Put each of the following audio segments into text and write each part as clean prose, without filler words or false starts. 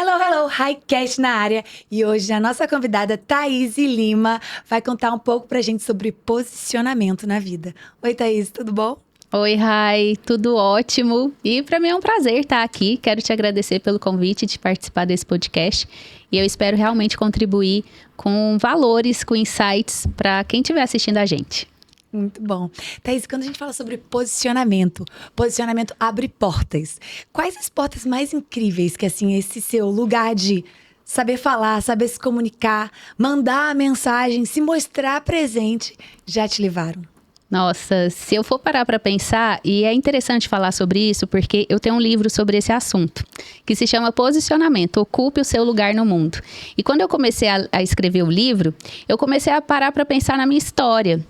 Hello, hello, HiCast na área. E hoje a nossa convidada Thaís Lima vai contar um pouco pra gente sobre posicionamento na vida. Oi, Thaís, tudo bom? Oi, Rai, tudo ótimo. E para mim é um prazer estar aqui. Quero te agradecer pelo convite de participar desse podcast. E eu espero realmente contribuir com valores, com insights para quem estiver assistindo a gente. Muito bom. Thaís, quando a gente fala sobre posicionamento abre portas. Quais as portas mais incríveis que, assim, esse seu lugar de saber falar, saber se comunicar, mandar a mensagem, se mostrar presente, já te levaram? Nossa, se eu for parar para pensar, e é interessante falar sobre isso, porque eu tenho um livro sobre esse assunto, que se chama Posicionamento, Ocupe o Seu Lugar no Mundo. E quando eu comecei a escrever o livro, eu comecei a parar para pensar na minha história.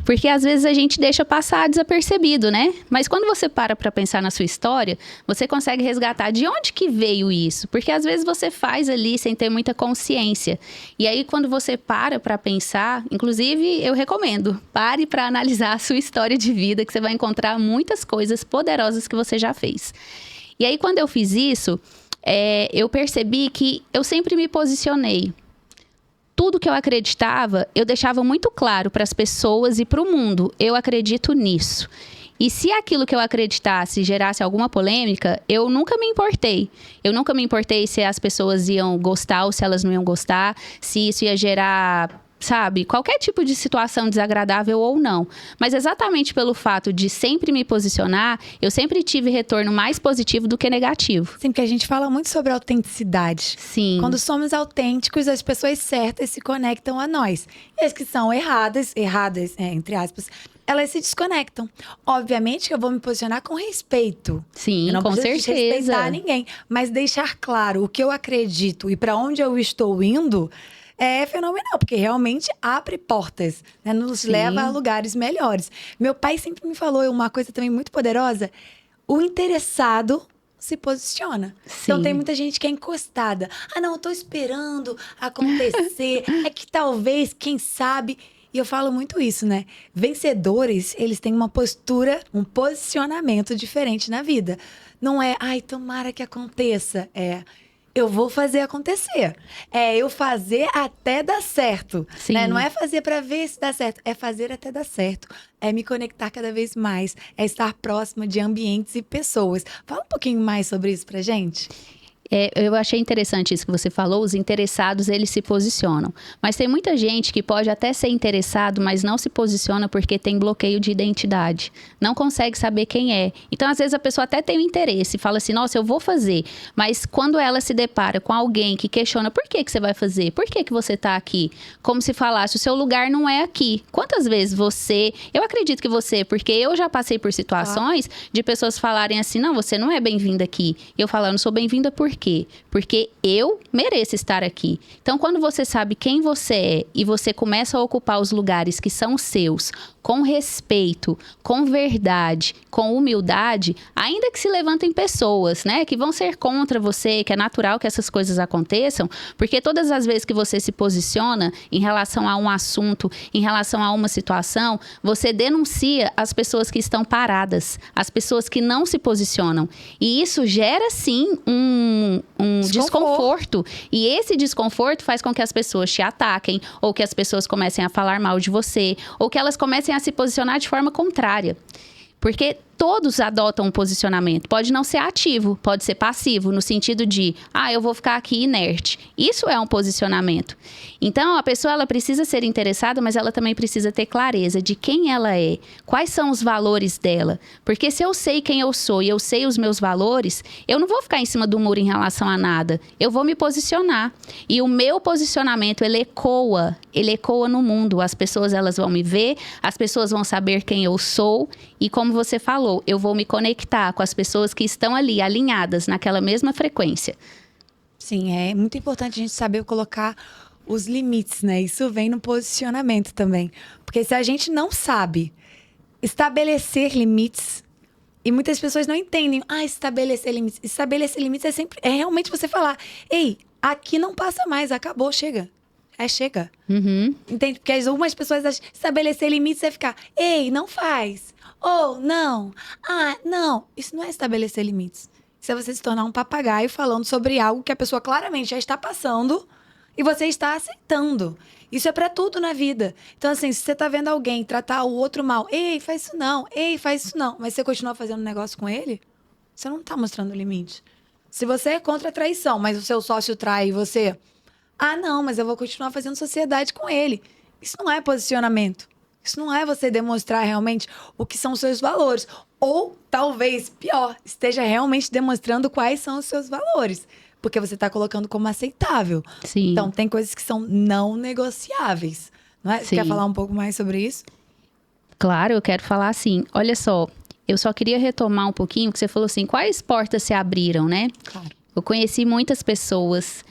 Porque às vezes a gente deixa passar desapercebido, né? Mas quando você para pensar na sua história, você consegue resgatar de onde que veio isso. Porque às vezes você faz ali sem ter muita consciência. E aí quando você para pensar, inclusive eu recomendo, pare para analisar a sua história de vida, que você vai encontrar muitas coisas poderosas que você já fez. E aí quando eu fiz isso, eu percebi que eu sempre me posicionei. Tudo que eu acreditava, eu deixava muito claro para as pessoas e para o mundo. Eu acredito nisso. E se aquilo que eu acreditasse gerasse alguma polêmica, eu nunca me importei. Eu nunca me importei se as pessoas iam gostar ou se elas não iam gostar, se isso ia gerar, sabe, qualquer tipo de situação desagradável ou não. Mas exatamente pelo fato de sempre me posicionar, eu sempre tive retorno mais positivo do que negativo. Sim, porque a gente fala muito sobre autenticidade. Sim. Quando somos autênticos, as pessoas certas se conectam a nós. E as que são erradas, entre aspas, elas se desconectam. Obviamente que eu vou me posicionar com respeito. Sim, eu não com preciso certeza. Desrespeitar ninguém. Mas deixar claro o que eu acredito e para onde eu estou indo é fenomenal, porque realmente abre portas, né? Nos leva a lugares melhores. Meu pai sempre me falou uma coisa também muito poderosa: o interessado se posiciona. Sim. Então tem muita gente que é encostada. Ah, não, eu tô esperando acontecer. É que talvez, quem sabe. E eu falo muito isso, né? Vencedores, eles têm uma postura, um posicionamento diferente na vida. Não é, ai, tomara que aconteça. Eu vou fazer acontecer. Eu fazer até dar certo. Né? Não é fazer para ver se dá certo. É fazer até dar certo. É me conectar cada vez mais. É estar próxima de ambientes e pessoas. Fala um pouquinho mais sobre isso pra gente. Eu achei interessante isso que você falou, os interessados, eles se posicionam. Mas tem muita gente que pode até ser interessado, mas não se posiciona porque tem bloqueio de identidade. Não consegue saber quem é. Então, às vezes, a pessoa até tem um interesse, fala assim, nossa, eu vou fazer. Mas quando ela se depara com alguém que questiona, por que você vai fazer? Por que você está aqui? Como se falasse, o seu lugar não é aqui. Quantas vezes você... Eu acredito que você, porque eu já passei por situações de pessoas falarem assim, não, você não é bem-vinda aqui. E eu falo, eu não sou bem-vinda por quê? Porque eu mereço estar aqui. Então, quando você sabe quem você é e você começa a ocupar os lugares que são seus, com respeito, com verdade, com humildade, ainda que se levantem pessoas, né, que vão ser contra você, que é natural que essas coisas aconteçam, porque todas as vezes que você se posiciona em relação a um assunto, em relação a uma situação, você denuncia as pessoas que estão paradas, as pessoas que não se posicionam. E isso gera, sim, um desconforto. E esse desconforto faz com que as pessoas te ataquem, ou que as pessoas comecem a falar mal de você, ou que elas comecem a se posicionar de forma contrária. Porque todos adotam um posicionamento. Pode não ser ativo, pode ser passivo, no sentido de, eu vou ficar aqui inerte. Isso é um posicionamento. Então, a pessoa ela precisa ser interessada, mas ela também precisa ter clareza de quem ela é, quais são os valores dela. Porque se eu sei quem eu sou e eu sei os meus valores, eu não vou ficar em cima do muro em relação a nada. Eu vou me posicionar. E o meu posicionamento, ele ecoa no mundo. As pessoas elas vão me ver, as pessoas vão saber quem eu sou e, como você falou, eu vou me conectar com as pessoas que estão ali, alinhadas naquela mesma frequência. Sim, é muito importante a gente saber colocar os limites, né? Isso vem no posicionamento também. Porque se a gente não sabe estabelecer limites, e muitas pessoas não entendem, estabelecer limites. Estabelecer limites é realmente você falar, ei, aqui não passa mais, acabou, chega. Chega. Uhum. Entende? Porque algumas pessoas acham estabelecer limites é ficar, ei, não faz. Ou, não. Não. Isso não é estabelecer limites. Isso é você se tornar um papagaio falando sobre algo que a pessoa claramente já está passando e você está aceitando. Isso é pra tudo na vida. Então, assim, se você tá vendo alguém tratar o outro mal, ei, faz isso não, ei, faz isso não, mas você continua fazendo negócio com ele, você não tá mostrando o limite. Se você é contra a traição, mas o seu sócio trai e você... Ah, não, mas eu vou continuar fazendo sociedade com ele. Isso não é posicionamento. Isso não é você demonstrar realmente o que são os seus valores. Ou, talvez, pior, esteja realmente demonstrando quais são os seus valores. Porque você está colocando como aceitável. Sim. Então, tem coisas que são não negociáveis. Não é? Você quer falar um pouco mais sobre isso? Claro, eu quero falar assim. Olha só, eu só queria retomar um pouquinho, que você falou assim, quais portas se abriram, né? Claro. Eu conheci muitas pessoas...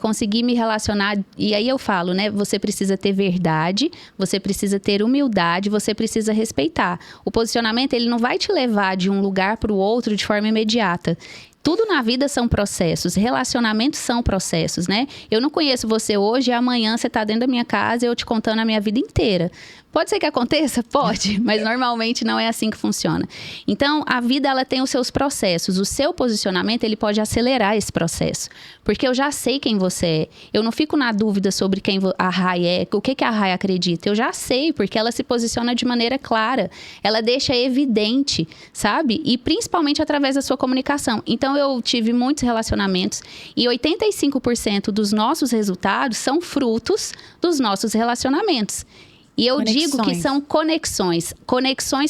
consegui me relacionar, e aí eu falo, né? Você precisa ter verdade, você precisa ter humildade, você precisa respeitar. O posicionamento, ele não vai te levar de um lugar para o outro de forma imediata. Tudo na vida são processos, relacionamentos são processos, né? Eu não conheço você hoje e amanhã você tá dentro da minha casa e eu te contando a minha vida inteira. Pode ser que aconteça? Pode, mas normalmente não é assim que funciona. Então, a vida, ela tem os seus processos. O seu posicionamento, ele pode acelerar esse processo. Porque eu já sei quem você é. Eu não fico na dúvida sobre quem a Rai é, o que a Rai acredita. Eu já sei, porque ela se posiciona de maneira clara. Ela deixa evidente, sabe? E principalmente através da sua comunicação. Então, eu tive muitos relacionamentos e 85% dos nossos resultados são frutos dos nossos relacionamentos. E eu digo que são conexões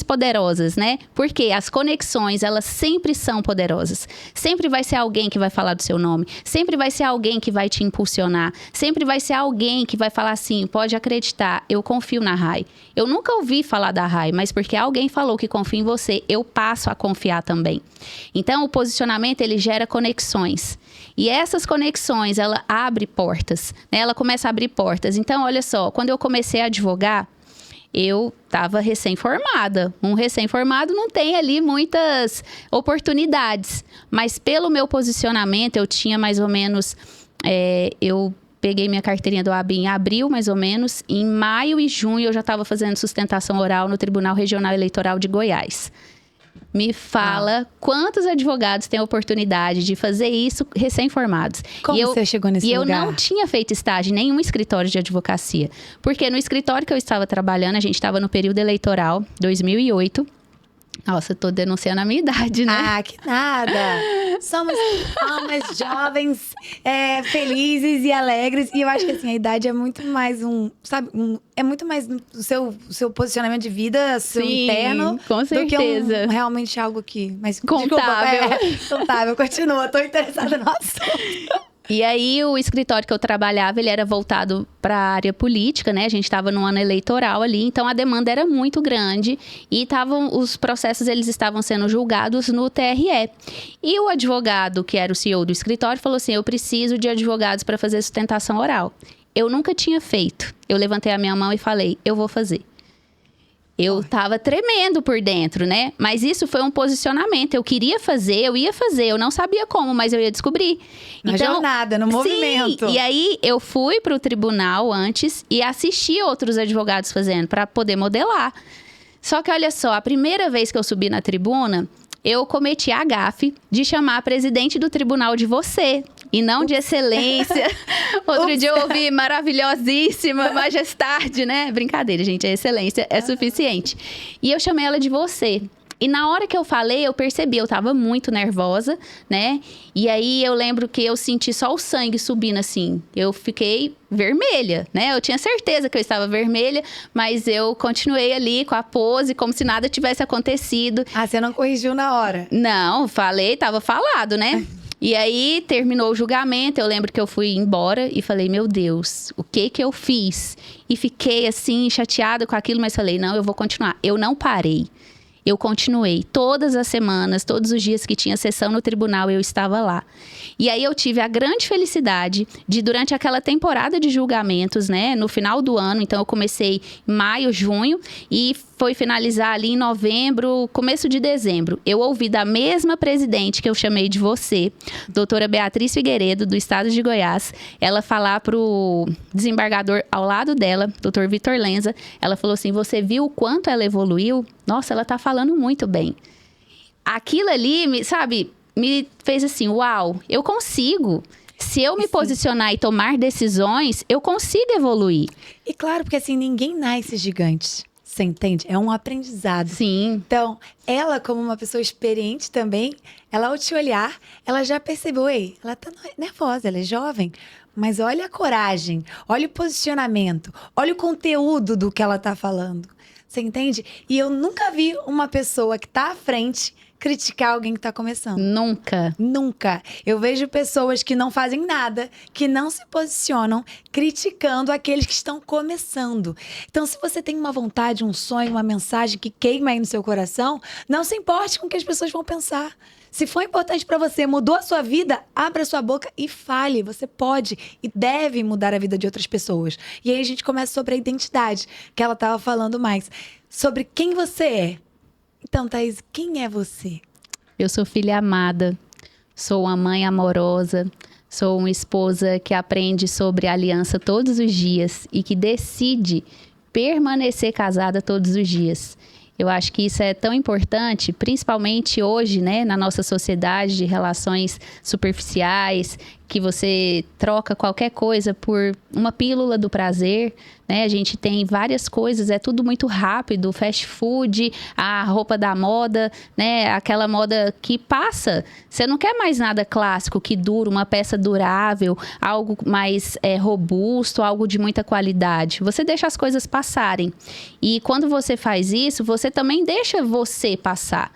poderosas, né? Porque as conexões, elas sempre são poderosas. Sempre vai ser alguém que vai falar do seu nome. Sempre vai ser alguém que vai te impulsionar. Sempre vai ser alguém que vai falar assim, pode acreditar, eu confio na Rai. Eu nunca ouvi falar da Rai, mas porque alguém falou que confia em você, eu passo a confiar também. Então, o posicionamento, ele gera conexões. E essas conexões, ela abre portas, né? Ela começa a abrir portas. Então, olha só, quando eu comecei a advogar, eu estava recém-formada. Um recém-formado não tem ali muitas oportunidades. Mas pelo meu posicionamento, eu tinha mais ou menos... eu peguei minha carteirinha do AB em abril, mais ou menos. Em maio e junho, eu já estava fazendo sustentação oral no Tribunal Regional Eleitoral de Goiás. Me fala quantos advogados têm a oportunidade de fazer isso recém-formados. Como você chegou nesse lugar? E eu não tinha feito estágio em nenhum escritório de advocacia. Porque no escritório que eu estava trabalhando, a gente estava no período eleitoral, 2008. Nossa, eu tô denunciando a minha idade, né? Ah, que nada! Somos almas jovens, felizes e alegres. E eu acho que assim, a idade é muito mais é muito mais o seu posicionamento de vida, seu interno. Com certeza. Do que realmente algo que... Mas, contável. Desculpa, contável, continua. Tô interessada no assunto. E aí, o escritório que eu trabalhava, ele era voltado para a área política, né? A gente estava no ano eleitoral ali, então a demanda era muito grande e os processos, eles estavam sendo julgados no TRE. E o advogado, que era o CEO do escritório, falou assim, eu preciso de advogados para fazer sustentação oral. Eu nunca tinha feito. Eu levantei a minha mão e falei, eu vou fazer. Eu tava tremendo por dentro, né? Mas isso foi um posicionamento. Eu queria fazer, eu ia fazer. Eu não sabia como, mas eu ia descobrir. Na jornada, no movimento. Sim. E aí, eu fui pro tribunal antes e assisti outros advogados fazendo, para poder modelar. Só que, olha só, a primeira vez que eu subi na tribuna, eu cometi a gafe de chamar a presidente do tribunal de você. E não de excelência. Outro dia eu ouvi maravilhosíssima, majestade, né? Brincadeira, gente. A excelência é suficiente. E eu chamei ela de você. E na hora que eu falei, eu percebi, eu tava muito nervosa, né? E aí eu lembro que eu senti só o sangue subindo assim. Eu fiquei vermelha, né? Eu tinha certeza que eu estava vermelha, mas eu continuei ali com a pose, como se nada tivesse acontecido. Ah, você não corrigiu na hora? Não, falei, tava falado, né? E aí, terminou o julgamento, eu lembro que eu fui embora e falei, meu Deus, o que eu fiz? E fiquei assim, chateada com aquilo, mas falei, não, eu vou continuar. Eu não parei. Eu continuei. Todas as semanas, todos os dias que tinha sessão no tribunal, eu estava lá. E aí eu tive a grande felicidade de, durante aquela temporada de julgamentos, né, no final do ano, então eu comecei em maio, junho, e foi finalizar ali em novembro, começo de dezembro. Eu ouvi da mesma presidente que eu chamei de você, doutora Beatriz Figueiredo, do estado de Goiás, ela falar pro desembargador ao lado dela, doutor Vitor Lenza, ela falou assim, você viu o quanto ela evoluiu? Nossa, ela tá falando muito bem. Aquilo ali, sabe, me fez assim, uau, eu consigo. Se eu me posicionar e tomar decisões, eu consigo evoluir. E claro, porque assim, ninguém nasce gigante. Você entende? É um aprendizado. Sim. Então, ela, como uma pessoa experiente também, ela ao te olhar, ela já percebeu, ei, ela tá nervosa, ela é jovem, mas olha a coragem, olha o posicionamento, olha o conteúdo do que ela tá falando. Você entende? E eu nunca vi uma pessoa que tá à frente criticar alguém que tá começando. Nunca. Nunca. Eu vejo pessoas que não fazem nada, que não se posicionam, criticando aqueles que estão começando. Então, se você tem uma vontade, um sonho, uma mensagem que queima aí no seu coração, não se importe com o que as pessoas vão pensar. Se for importante para você, mudou a sua vida, abra sua boca e fale. Você pode e deve mudar a vida de outras pessoas. E aí a gente começa sobre a identidade, que ela estava falando mais. Sobre quem você é. Então, Thaís, quem é você? Eu sou filha amada, sou uma mãe amorosa, sou uma esposa que aprende sobre aliança todos os dias e que decide permanecer casada todos os dias. Eu acho que isso é tão importante, principalmente hoje, né, na nossa sociedade de relações superficiais, que você troca qualquer coisa por uma pílula do prazer, né? A gente tem várias coisas, é tudo muito rápido, fast food, a roupa da moda, né? Aquela moda que passa. Você não quer mais nada clássico, que dura, uma peça durável, algo mais robusto, algo de muita qualidade. Você deixa as coisas passarem. E quando você faz isso, você também deixa você passar.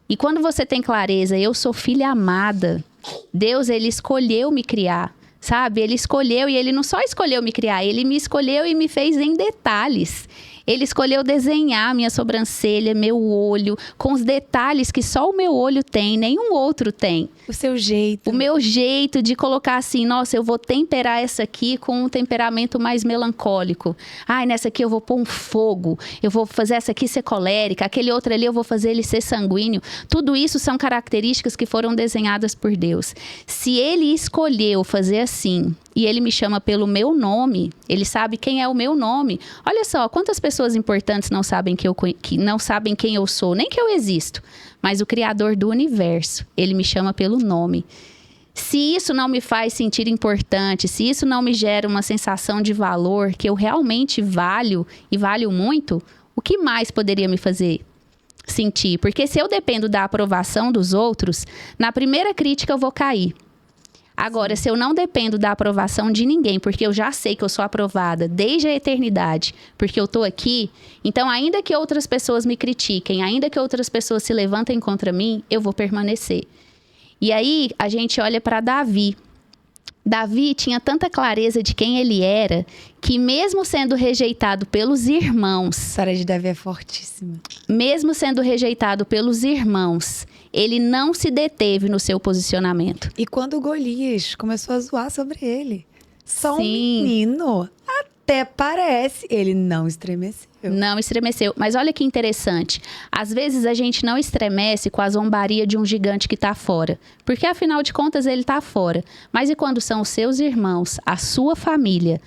E quando você tem clareza, eu sou filha amada, Deus, ele escolheu me criar, sabe? Ele escolheu, e ele não só escolheu me criar, ele me escolheu e me fez em detalhes. Ele escolheu desenhar minha sobrancelha, meu olho, com os detalhes que só o meu olho tem, nenhum outro tem. O seu jeito. O meu jeito de colocar assim, nossa, eu vou temperar essa aqui com um temperamento mais melancólico. Ai, nessa aqui eu vou pôr um fogo. Eu vou fazer essa aqui ser colérica. Aquele outro ali eu vou fazer ele ser sanguíneo. Tudo isso são características que foram desenhadas por Deus. Se ele escolheu fazer assim, e ele me chama pelo meu nome, ele sabe quem é o meu nome. Olha só, quantas pessoas importantes não sabem que não sabem quem eu sou, nem que eu existo. Mas o Criador do universo, ele me chama pelo nome. Se isso não me faz sentir importante, se isso não me gera uma sensação de valor, que eu realmente valho e valho muito, o que mais poderia me fazer sentir? Porque se eu dependo da aprovação dos outros, na primeira crítica eu vou cair. Agora, se eu não dependo da aprovação de ninguém, porque eu já sei que eu sou aprovada desde a eternidade, porque eu tô aqui, então ainda que outras pessoas me critiquem, ainda que outras pessoas se levantem contra mim, eu vou permanecer. E aí, a gente olha para Davi. Davi tinha tanta clareza de quem ele era, que mesmo sendo rejeitado pelos irmãos... A história de Davi é fortíssima. Mesmo sendo rejeitado pelos irmãos, ele não se deteve no seu posicionamento. E quando Golias começou a zoar sobre ele, só um Sim. menino, até parece, ele não estremeceu. Não estremeceu. Mas olha que interessante. Às vezes a gente não estremece com a zombaria de um gigante que está fora. Porque afinal de contas ele está fora. Mas e quando são os seus irmãos, a sua família,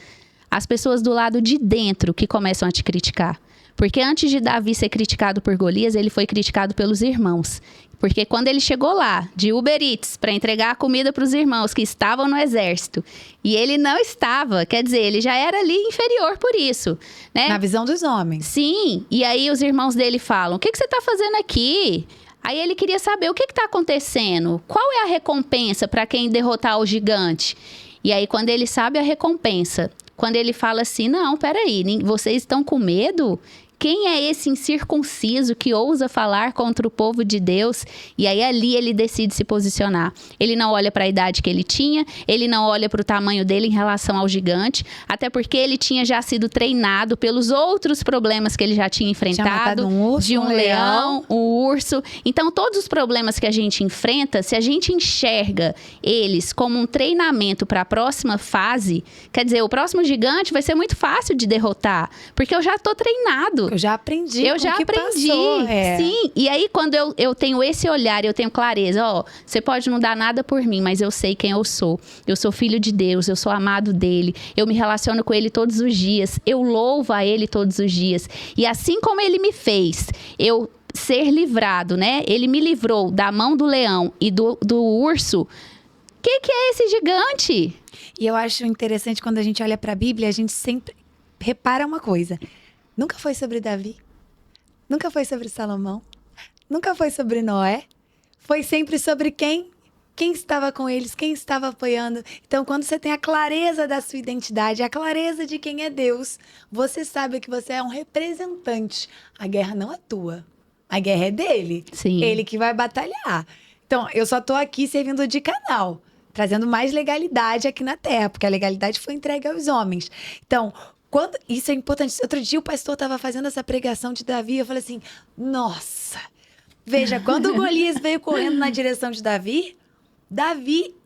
as pessoas do lado de dentro que começam a te criticar? Porque antes de Davi ser criticado por Golias, ele foi criticado pelos irmãos. Porque quando ele chegou lá, de Uber Eats, para entregar a comida para os irmãos que estavam no exército, e ele não estava, quer dizer, ele já era ali inferior por isso, né? Na visão dos homens. Sim, e aí os irmãos dele falam, o que você está fazendo aqui? Aí ele queria saber, o que está acontecendo? Qual é a recompensa para quem derrotar o gigante? E aí quando ele sabe a recompensa, quando ele fala assim, não, peraí, vocês estão com medo? Quem é esse incircunciso que ousa falar contra o povo de Deus? E aí ali ele decide se posicionar. Ele não olha para a idade que ele tinha, ele não olha para o tamanho dele em relação ao gigante, até porque ele tinha já sido treinado pelos outros problemas que ele já tinha enfrentado, de um leão, um urso. Então todos os problemas que a gente enfrenta, se a gente enxerga eles como um treinamento para a próxima fase, quer dizer, o próximo gigante vai ser muito fácil de derrotar, porque eu já estou treinado. Eu já aprendi. Eu já aprendi. Passou, Sim. E aí, quando eu tenho esse olhar, eu tenho clareza, ó, você pode não dar nada por mim, mas eu sei quem eu sou. Eu sou filho de Deus, eu sou amado dele. Eu me relaciono com ele todos os dias. Eu louvo a ele todos os dias. E assim como ele me fez, eu ser livrado, né? Ele me livrou da mão do leão e do urso. Que é esse gigante? E eu acho interessante quando a gente olha para a Bíblia, a gente sempre repara uma coisa. Nunca foi sobre Davi, nunca foi sobre Salomão, nunca foi sobre Noé. Foi sempre sobre quem estava com eles, quem estava apoiando. Então, quando você tem a clareza da sua identidade, a clareza de quem é Deus, você sabe que você é um representante. A guerra não é tua, a guerra é dele. Sim. Ele que vai batalhar. Então, eu só tô aqui servindo de canal, trazendo mais legalidade aqui na Terra, porque a legalidade foi entregue aos homens. Então, isso é importante. Outro dia o pastor estava fazendo essa pregação de Davi, eu falei assim, nossa, veja, quando o Golias veio correndo na direção de Davi,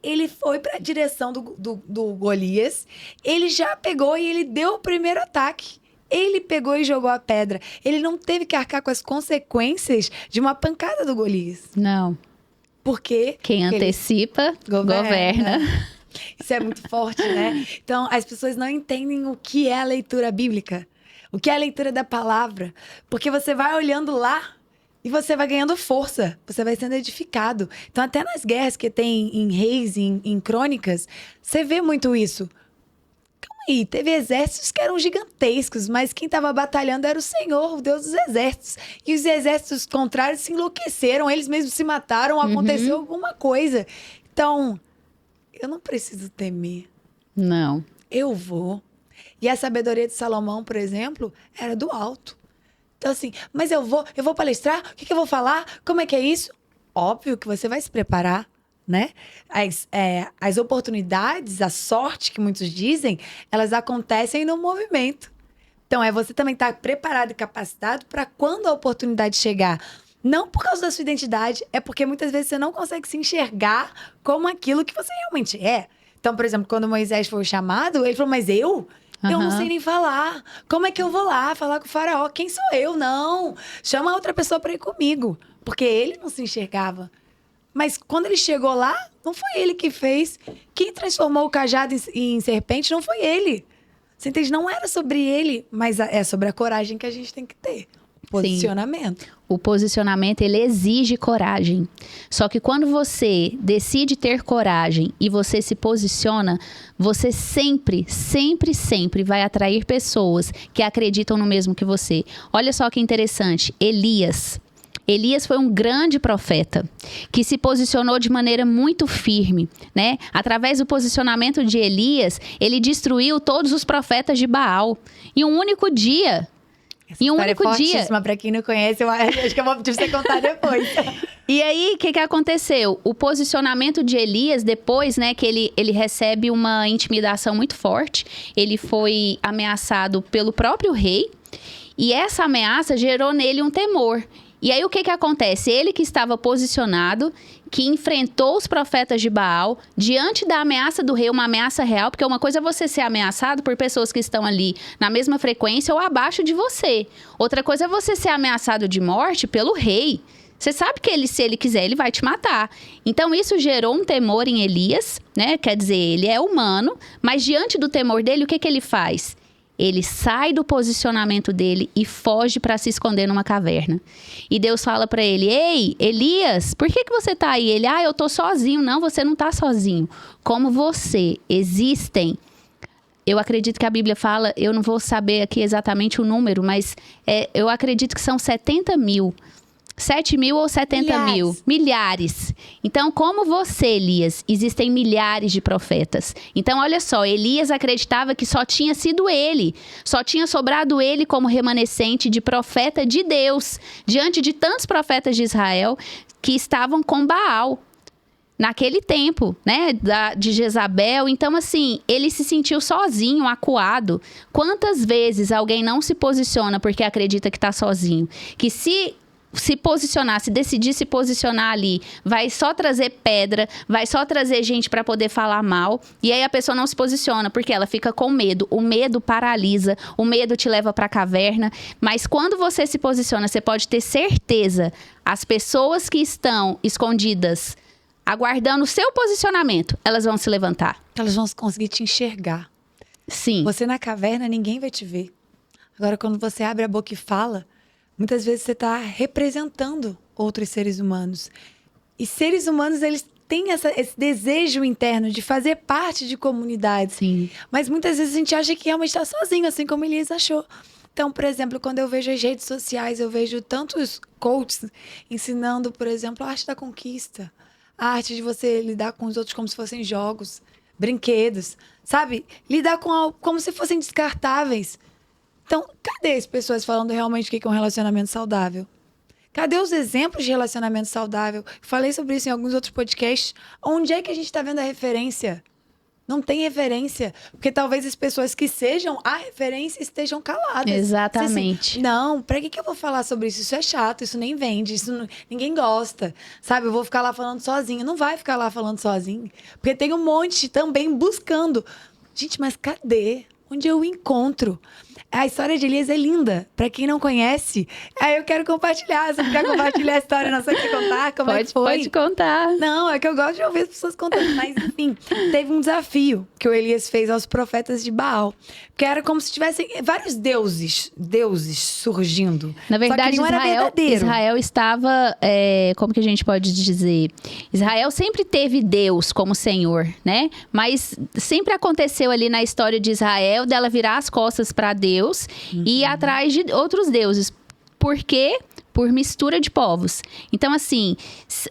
ele foi para a direção do Golias, ele já pegou e ele deu o primeiro ataque. Ele pegou e jogou a pedra. Ele não teve que arcar com as consequências de uma pancada do Golias. Não. Porque quem antecipa, governa. Isso é muito forte, né? Então, as pessoas não entendem o que é a leitura bíblica. O que é a leitura da palavra. Porque você vai olhando lá e você vai ganhando força. Você vai sendo edificado. Então, até nas guerras que tem em Reis, em Crônicas, você vê muito isso. Calma aí, teve exércitos que eram gigantescos, mas quem estava batalhando era o Senhor, o Deus dos exércitos. E os exércitos contrários se enlouqueceram, eles mesmos se mataram, aconteceu alguma coisa. Então, eu não preciso temer. Não. Eu vou. E a sabedoria de Salomão, por exemplo, era do alto. Então, assim, mas eu vou palestrar? O que eu vou falar? Como é que é isso? Óbvio que você vai se preparar, né? As oportunidades, a sorte que muitos dizem, elas acontecem no movimento. Então, você também estar preparado e capacitado para quando a oportunidade chegar. Não por causa da sua identidade, é porque muitas vezes você não consegue se enxergar como aquilo que você realmente é. Então, por exemplo, quando Moisés foi chamado, ele falou, mas eu não sei nem falar. Como é que eu vou lá falar com o faraó? Quem sou eu? Não. Chama outra pessoa para ir comigo. Porque ele não se enxergava. Mas quando ele chegou lá, não foi ele que fez. Quem transformou o cajado em serpente não foi ele. Você entende? Não era sobre ele, mas é sobre a coragem que a gente tem que ter. Posicionamento. Sim. O posicionamento, ele exige coragem. Só que quando você decide ter coragem e você se posiciona, você sempre, sempre, sempre vai atrair pessoas que acreditam no mesmo que você. Olha só que interessante, Elias foi um grande profeta que se posicionou de maneira muito firme, né? Através do posicionamento de Elias, ele destruiu todos os profetas de Baal em um único dia. Essa história é fortíssima, pra quem não conhece, eu acho que eu vou pedir pra você contar depois. E aí, o que aconteceu? O posicionamento de Elias, depois, né, que ele recebe uma intimidação muito forte, ele foi ameaçado pelo próprio rei, e essa ameaça gerou nele um temor. E aí, o que acontece? Ele que estava posicionado, que enfrentou os profetas de Baal, diante da ameaça do rei, uma ameaça real, porque uma coisa é você ser ameaçado por pessoas que estão ali na mesma frequência ou abaixo de você. Outra coisa é você ser ameaçado de morte pelo rei. Você sabe que se ele quiser, ele vai te matar. Então, isso gerou um temor em Elias, né? Quer dizer, ele é humano, mas diante do temor dele, o que ele faz? Ele sai do posicionamento dele e foge para se esconder numa caverna. E Deus fala para ele, ei, Elias, por que você tá aí? Ele, eu tô sozinho. Não, você não tá sozinho. Como você, existem... Eu acredito que a Bíblia fala, eu não vou saber aqui exatamente o número, mas eu acredito que são 70 mil. 7 mil ou 70 mil? Milhares. Então, como você, Elias, existem milhares de profetas. Então, olha só, Elias acreditava que só tinha sido ele, só tinha sobrado ele como remanescente de profeta de Deus, diante de tantos profetas de Israel que estavam com Baal. Naquele tempo, né, de Jezabel. Então, assim, ele se sentiu sozinho, acuado. Quantas vezes alguém não se posiciona porque acredita que está sozinho? Que se posicionar, se decidir se posicionar ali, vai só trazer pedra, vai só trazer gente para poder falar mal, e aí a pessoa não se posiciona, porque ela fica com medo. O medo paralisa, o medo te leva para a caverna, mas quando você se posiciona, você pode ter certeza, as pessoas que estão escondidas, aguardando o seu posicionamento, elas vão se levantar. Elas vão conseguir te enxergar. Sim. Você na caverna, ninguém vai te ver. Agora, quando você abre a boca e fala... muitas vezes você está representando outros seres humanos. E seres humanos, eles têm esse desejo interno de fazer parte de comunidades. Sim. Mas muitas vezes a gente acha que realmente está sozinho, assim como Elias achou. Então, por exemplo, quando eu vejo as redes sociais, eu vejo tantos coaches ensinando, por exemplo, a arte da conquista. A arte de você lidar com os outros como se fossem jogos, brinquedos, sabe? Lidar como se fossem descartáveis. Então, cadê as pessoas falando realmente o que é um relacionamento saudável? Cadê os exemplos de relacionamento saudável? Falei sobre isso em alguns outros podcasts. Onde é que a gente está vendo a referência? Não tem referência. Porque talvez as pessoas que sejam a referência estejam caladas. Exatamente. Assim, não, pra que eu vou falar sobre isso? Isso é chato, isso nem vende, ninguém gosta. Sabe, eu vou ficar lá falando sozinho. Não vai ficar lá falando sozinho. Porque tem um monte também buscando. Gente, mas cadê? Onde eu encontro? A história de Elias é linda. Pra quem não conhece, aí eu quero compartilhar. Você quer compartilhar a história? Não sei o que contar? Como é que foi? Pode contar. Não, é que eu gosto de ouvir as pessoas contando. Mas, enfim, teve um desafio que o Elias fez aos profetas de Baal. Que era como se tivessem vários deuses surgindo. Na verdade, só que não era verdadeiro. Israel estava, como que a gente pode dizer? Israel sempre teve Deus como Senhor, né? Mas sempre aconteceu ali na história de Israel dela virar as costas para Deus e ir atrás de outros deuses. Por quê? Por mistura de povos. Então, assim,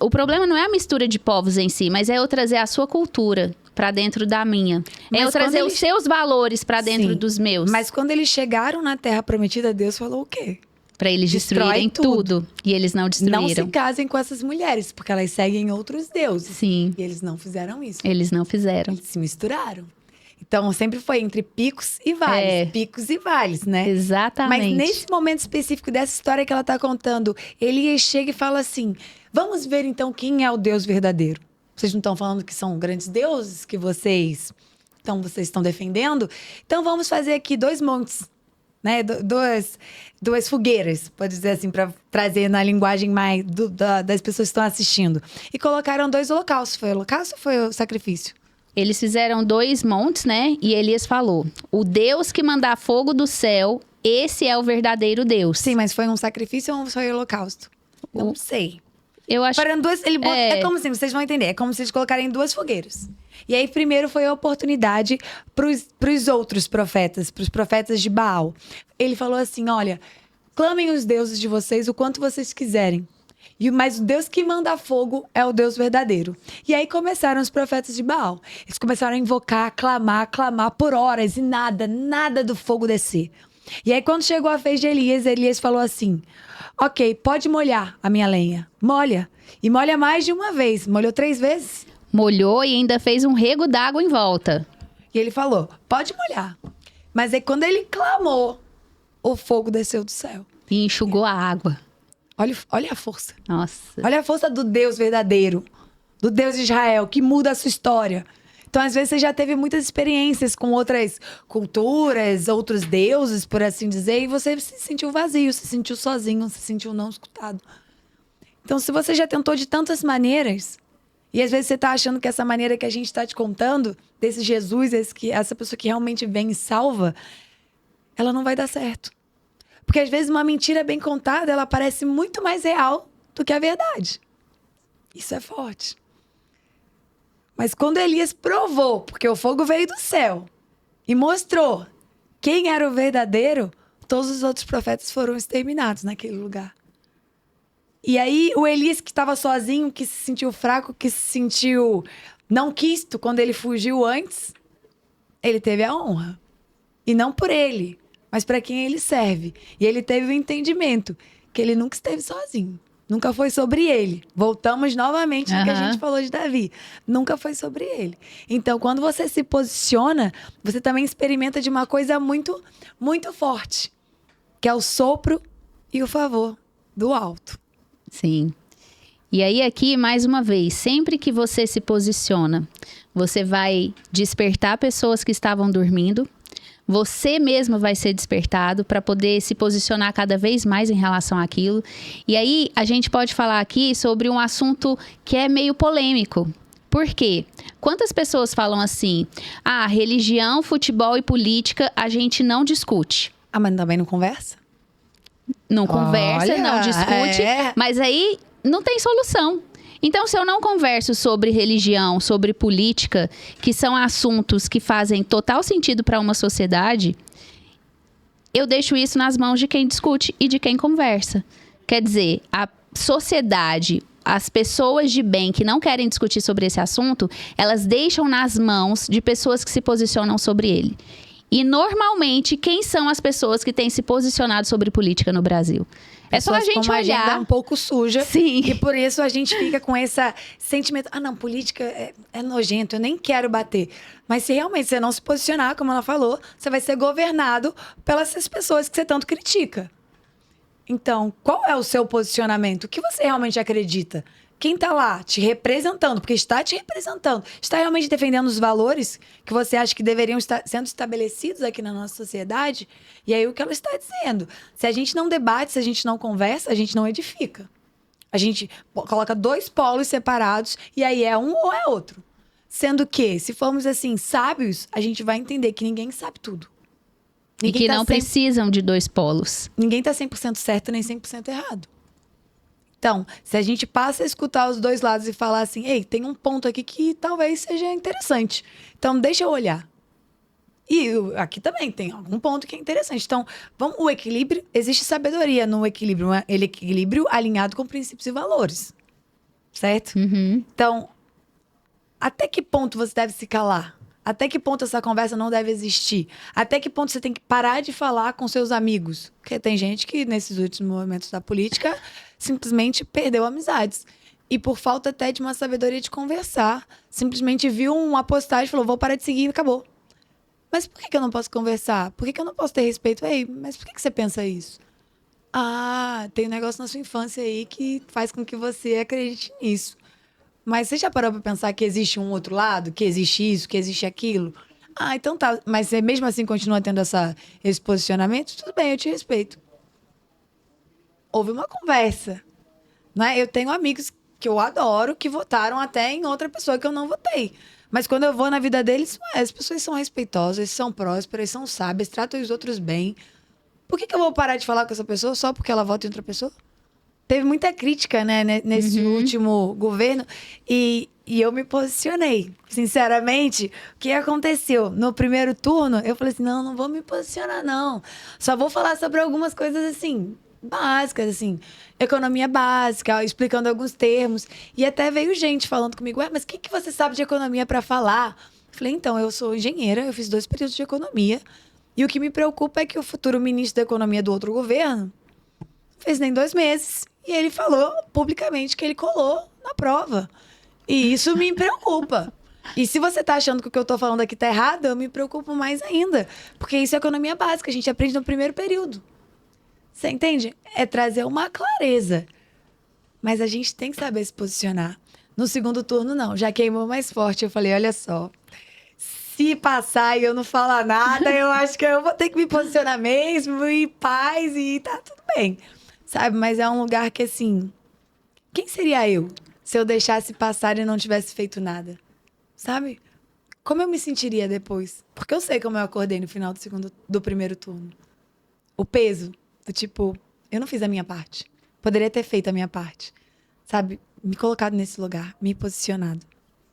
o problema não é a mistura de povos em si, mas é eu trazer a sua cultura para dentro da minha. É eu trazer os seus valores para dentro dos meus. Mas quando eles chegaram na Terra Prometida, Deus falou o quê? Para eles destruírem tudo. E eles não destruíram. Não se casem com essas mulheres, porque elas seguem outros deuses. Sim. E eles não fizeram isso. Eles não fizeram. Eles se misturaram. Então, sempre foi entre picos e vales. Picos e vales, né? Exatamente. Mas nesse momento específico dessa história que ela está contando, Elias chega e fala assim, vamos ver então quem é o Deus verdadeiro. Vocês não estão falando que são grandes deuses que vocês estão defendendo? Então, vamos fazer aqui 2 montes, né? Duas fogueiras, pode dizer assim, para trazer na linguagem mais das pessoas que estão assistindo. E colocaram 2 holocaustos. Foi o holocausto ou foi o sacrifício? Eles fizeram 2 montes, né? E Elias falou, o Deus que mandar fogo do céu, esse é o verdadeiro Deus. Sim, mas foi um sacrifício ou foi um holocausto? Não sei. Eu acho... É como assim, vocês vão entender. É como se eles colocarem 2 fogueiras. E aí, primeiro foi a oportunidade pros outros profetas, pros profetas de Baal. Ele falou assim, olha, clamem os deuses de vocês o quanto vocês quiserem. Mas o Deus que manda fogo é o Deus verdadeiro. E aí começaram os profetas de Baal. Eles começaram a invocar, clamar por horas e nada do fogo descer. E aí quando chegou a vez de Elias, Elias falou assim, ok, pode molhar a minha lenha. Molha. E molha mais de uma vez. Molhou 3 vezes. Molhou e ainda fez um rego d'água em volta. E ele falou, pode molhar. Mas aí quando ele clamou, o fogo desceu do céu. E enxugou a água. Olha a força. Nossa. Olha a força do Deus verdadeiro. Do Deus de Israel, que muda a sua história. Então, às vezes, você já teve muitas experiências com outras culturas, outros deuses, por assim dizer, e você se sentiu vazio, se sentiu sozinho, se sentiu não escutado. Então, se você já tentou de tantas maneiras, e às vezes você está achando que essa maneira que a gente está te contando, desse Jesus, essa pessoa que realmente vem e salva, ela não vai dar certo. Porque às vezes uma mentira bem contada, ela parece muito mais real do que a verdade. Isso é forte. Mas quando Elias provou, porque o fogo veio do céu, e mostrou quem era o verdadeiro, todos os outros profetas foram exterminados naquele lugar. E aí o Elias que estava sozinho, que se sentiu fraco, que se sentiu não quisto quando ele fugiu antes, ele teve a honra. E não por ele, mas para quem ele serve. E ele teve o entendimento que ele nunca esteve sozinho. Nunca foi sobre ele. Voltamos novamente no que a gente falou de Davi. Nunca foi sobre ele. Então, quando você se posiciona, você também experimenta de uma coisa muito, muito forte. Que é o sopro e o favor do alto. Sim. E aí aqui, mais uma vez, sempre que você se posiciona, você vai despertar pessoas que estavam dormindo. Você mesmo vai ser despertado para poder se posicionar cada vez mais em relação àquilo. E aí, a gente pode falar aqui sobre um assunto que é meio polêmico. Por quê? Quantas pessoas falam assim, religião, futebol e política a gente não discute? Mas também não conversa? não conversa, Olha, não discute, mas aí não tem solução. Então, se eu não converso sobre religião, sobre política, que são assuntos que fazem total sentido para uma sociedade, eu deixo isso nas mãos de quem discute e de quem conversa. Quer dizer, a sociedade, as pessoas de bem que não querem discutir sobre esse assunto, elas deixam nas mãos de pessoas que se posicionam sobre ele. E, normalmente, quem são as pessoas que têm se posicionado sobre política no Brasil? É só a gente com uma olhar. agenda um pouco suja. Sim. E por isso a gente fica com esse sentimento. Ah, não, política é nojento, eu nem quero bater. Mas se realmente você não se posicionar, como ela falou, você vai ser governado pelas pessoas que você tanto critica. Então, qual é o seu posicionamento? O que você realmente acredita? Quem está lá te representando, porque está te representando, está realmente defendendo os valores que você acha que deveriam estar sendo estabelecidos aqui na nossa sociedade? E aí o que ela está dizendo? Se a gente não debate, se a gente não conversa, a gente não edifica. A gente coloca dois polos separados e aí é um ou é outro. Sendo que, se formos assim, sábios, a gente vai entender que ninguém sabe tudo. E que não precisam de dois polos. Ninguém está 100% certo nem 100% errado. Então, se a gente passa a escutar os dois lados e falar assim, ei, tem um ponto aqui que talvez seja interessante. Então, deixa eu olhar. E aqui também tem algum ponto que é interessante. Então, o equilíbrio, existe sabedoria no equilíbrio. Ele é equilíbrio alinhado com princípios e valores. Certo? Uhum. Então, até que ponto você deve se calar? Até que ponto essa conversa não deve existir? Até que ponto você tem que parar de falar com seus amigos? Porque tem gente que, nesses últimos momentos da política, simplesmente perdeu amizades. E por falta até de uma sabedoria de conversar, simplesmente viu uma postagem e falou, vou parar de seguir e acabou. Mas por que eu não posso conversar? Por que eu não posso ter respeito? Ei, mas por que você pensa isso? Ah, tem um negócio na sua infância aí que faz com que você acredite nisso. Mas você já parou pra pensar que existe um outro lado? Que existe isso, que existe aquilo? Ah, então tá. Mas você mesmo assim continua tendo esse posicionamento? Tudo bem, eu te respeito. Houve uma conversa. Né? Eu tenho amigos que eu adoro, que votaram até em outra pessoa que eu não votei. Mas quando eu vou na vida deles, as pessoas são respeitosas, são prósperas, são sábias, tratam os outros bem. Por que eu vou parar de falar com essa pessoa só porque ela vota em outra pessoa? Teve muita crítica, né, nesse último governo e eu me posicionei. Sinceramente, o que aconteceu? No primeiro turno, eu falei assim, não vou me posicionar, não. Só vou falar sobre algumas coisas, assim, básicas, assim, economia básica, explicando alguns termos. E até veio gente falando comigo, mas o que você sabe de economia para falar? Eu falei, então, eu sou engenheira, eu fiz 2 períodos de economia. E o que me preocupa é que o futuro ministro da economia do outro governo fez nem 2 meses. E ele falou publicamente que ele colou na prova. E isso me preocupa. E se você tá achando que o que eu tô falando aqui tá errado, eu me preocupo mais ainda. Porque isso é economia básica, a gente aprende no primeiro período. Você entende? É trazer uma clareza. Mas a gente tem que saber se posicionar. No segundo turno, não. Já queimou mais forte. Eu falei, olha só. Se passar e eu não falar nada, eu acho que eu vou ter que me posicionar mesmo. E paz, e tá tudo bem. Sabe? Mas é um lugar que, assim... Quem seria eu se eu deixasse passar e não tivesse feito nada? Sabe? Como eu me sentiria depois? Porque eu sei como eu acordei no final do primeiro turno. O peso do tipo... Eu não fiz a minha parte. Poderia ter feito a minha parte. Sabe? Me colocado nesse lugar. Me posicionado.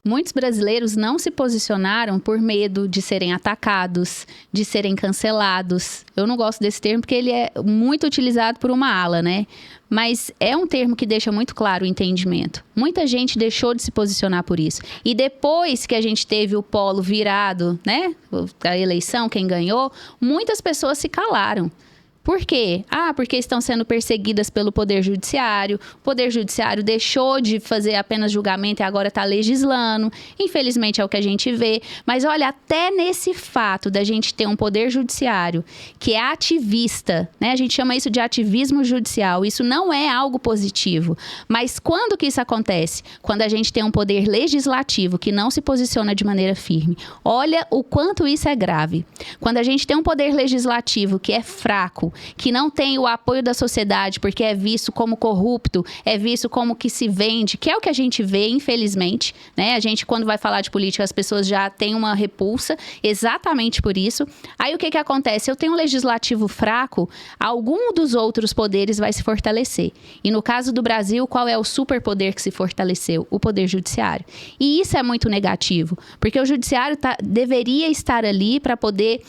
Muitos brasileiros não se posicionaram por medo de serem atacados, de serem cancelados. Eu não gosto desse termo porque ele é muito utilizado por uma ala, né? Mas é um termo que deixa muito claro o entendimento. Muita gente deixou de se posicionar por isso. E depois que a gente teve o polo virado, né? A eleição, quem ganhou, muitas pessoas se calaram. Por quê? Porque estão sendo perseguidas pelo Poder Judiciário. O Poder Judiciário deixou de fazer apenas julgamento e agora está legislando. Infelizmente é o que a gente vê. Mas olha, até nesse fato da gente ter um Poder Judiciário que é ativista, né? A gente chama isso de ativismo judicial. Isso não é algo positivo. Mas quando que isso acontece? Quando a gente tem um Poder Legislativo que não se posiciona de maneira firme. Olha o quanto isso é grave. Quando a gente tem um Poder Legislativo que é fraco, que não tem o apoio da sociedade porque é visto como corrupto, é visto como que se vende, que é o que a gente vê, infelizmente, né? A gente, quando vai falar de política, as pessoas já têm uma repulsa exatamente por isso. Aí o que acontece? Eu tenho um legislativo fraco, algum dos outros poderes vai se fortalecer. E no caso do Brasil, qual é o superpoder que se fortaleceu? O poder judiciário. E isso é muito negativo, porque o judiciário deveria estar ali para poder,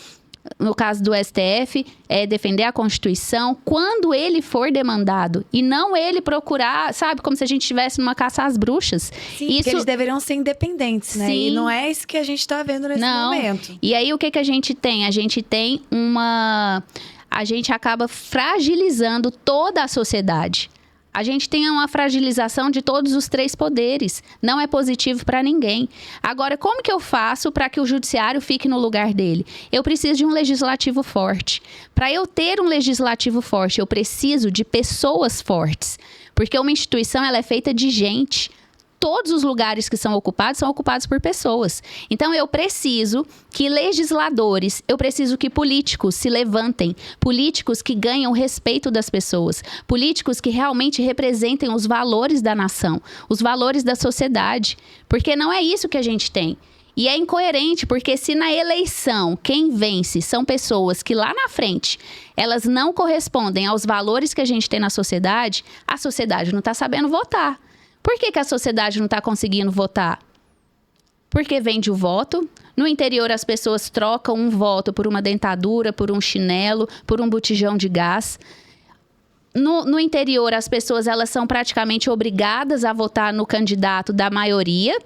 no caso do STF, defender a Constituição quando ele for demandado. E não ele procurar, sabe, como se a gente estivesse numa caça às bruxas. Sim, porque eles deveriam ser independentes, né? Sim. E não é isso que a gente está vendo nesse momento. E aí, o que a gente tem? A gente tem a gente acaba fragilizando toda a sociedade. A gente tem uma fragilização de todos os três poderes. Não é positivo para ninguém. Agora, como que eu faço para que o judiciário fique no lugar dele? Eu preciso de um legislativo forte. Para eu ter um legislativo forte, eu preciso de pessoas fortes. Porque uma instituição, ela é feita de gente. Todos os lugares que são ocupados por pessoas. Então, eu preciso que legisladores, eu preciso que políticos se levantem, políticos que ganham o respeito das pessoas, políticos que realmente representem os valores da nação, os valores da sociedade, porque não é isso que a gente tem. E é incoerente, porque se na eleição quem vence são pessoas que lá na frente elas não correspondem aos valores que a gente tem na sociedade, a sociedade não está sabendo votar. Por que a sociedade não está conseguindo votar? Porque vende o voto. No interior, as pessoas trocam um voto por uma dentadura, por um chinelo, por um botijão de gás. No interior, as pessoas elas são praticamente obrigadas a votar no candidato da maioria.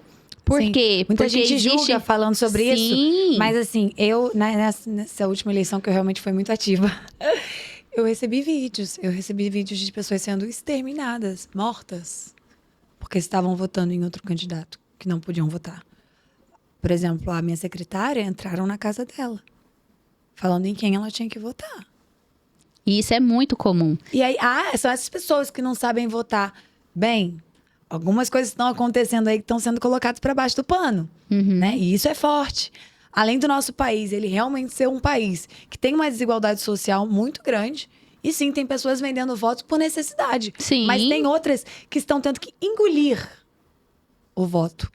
Por quê? Muita Porque gente julga falando sobre Sim. isso. Mas assim, eu, nessa última eleição, que eu realmente fui muito ativa, eu recebi vídeos. Eu recebi vídeos de pessoas sendo exterminadas, mortas, porque estavam votando em outro candidato que não podiam votar. Por exemplo, a minha secretária entraram na casa dela, falando em quem ela tinha que votar. E isso é muito comum. E aí, são essas pessoas que não sabem votar. Bem, algumas coisas estão acontecendo aí que estão sendo colocadas para baixo do pano, né? E isso é forte. Além do nosso país, ele realmente ser um país que tem uma desigualdade social muito grande. E sim, tem pessoas vendendo votos por necessidade. Sim. Mas tem outras que estão tendo que engolir o voto.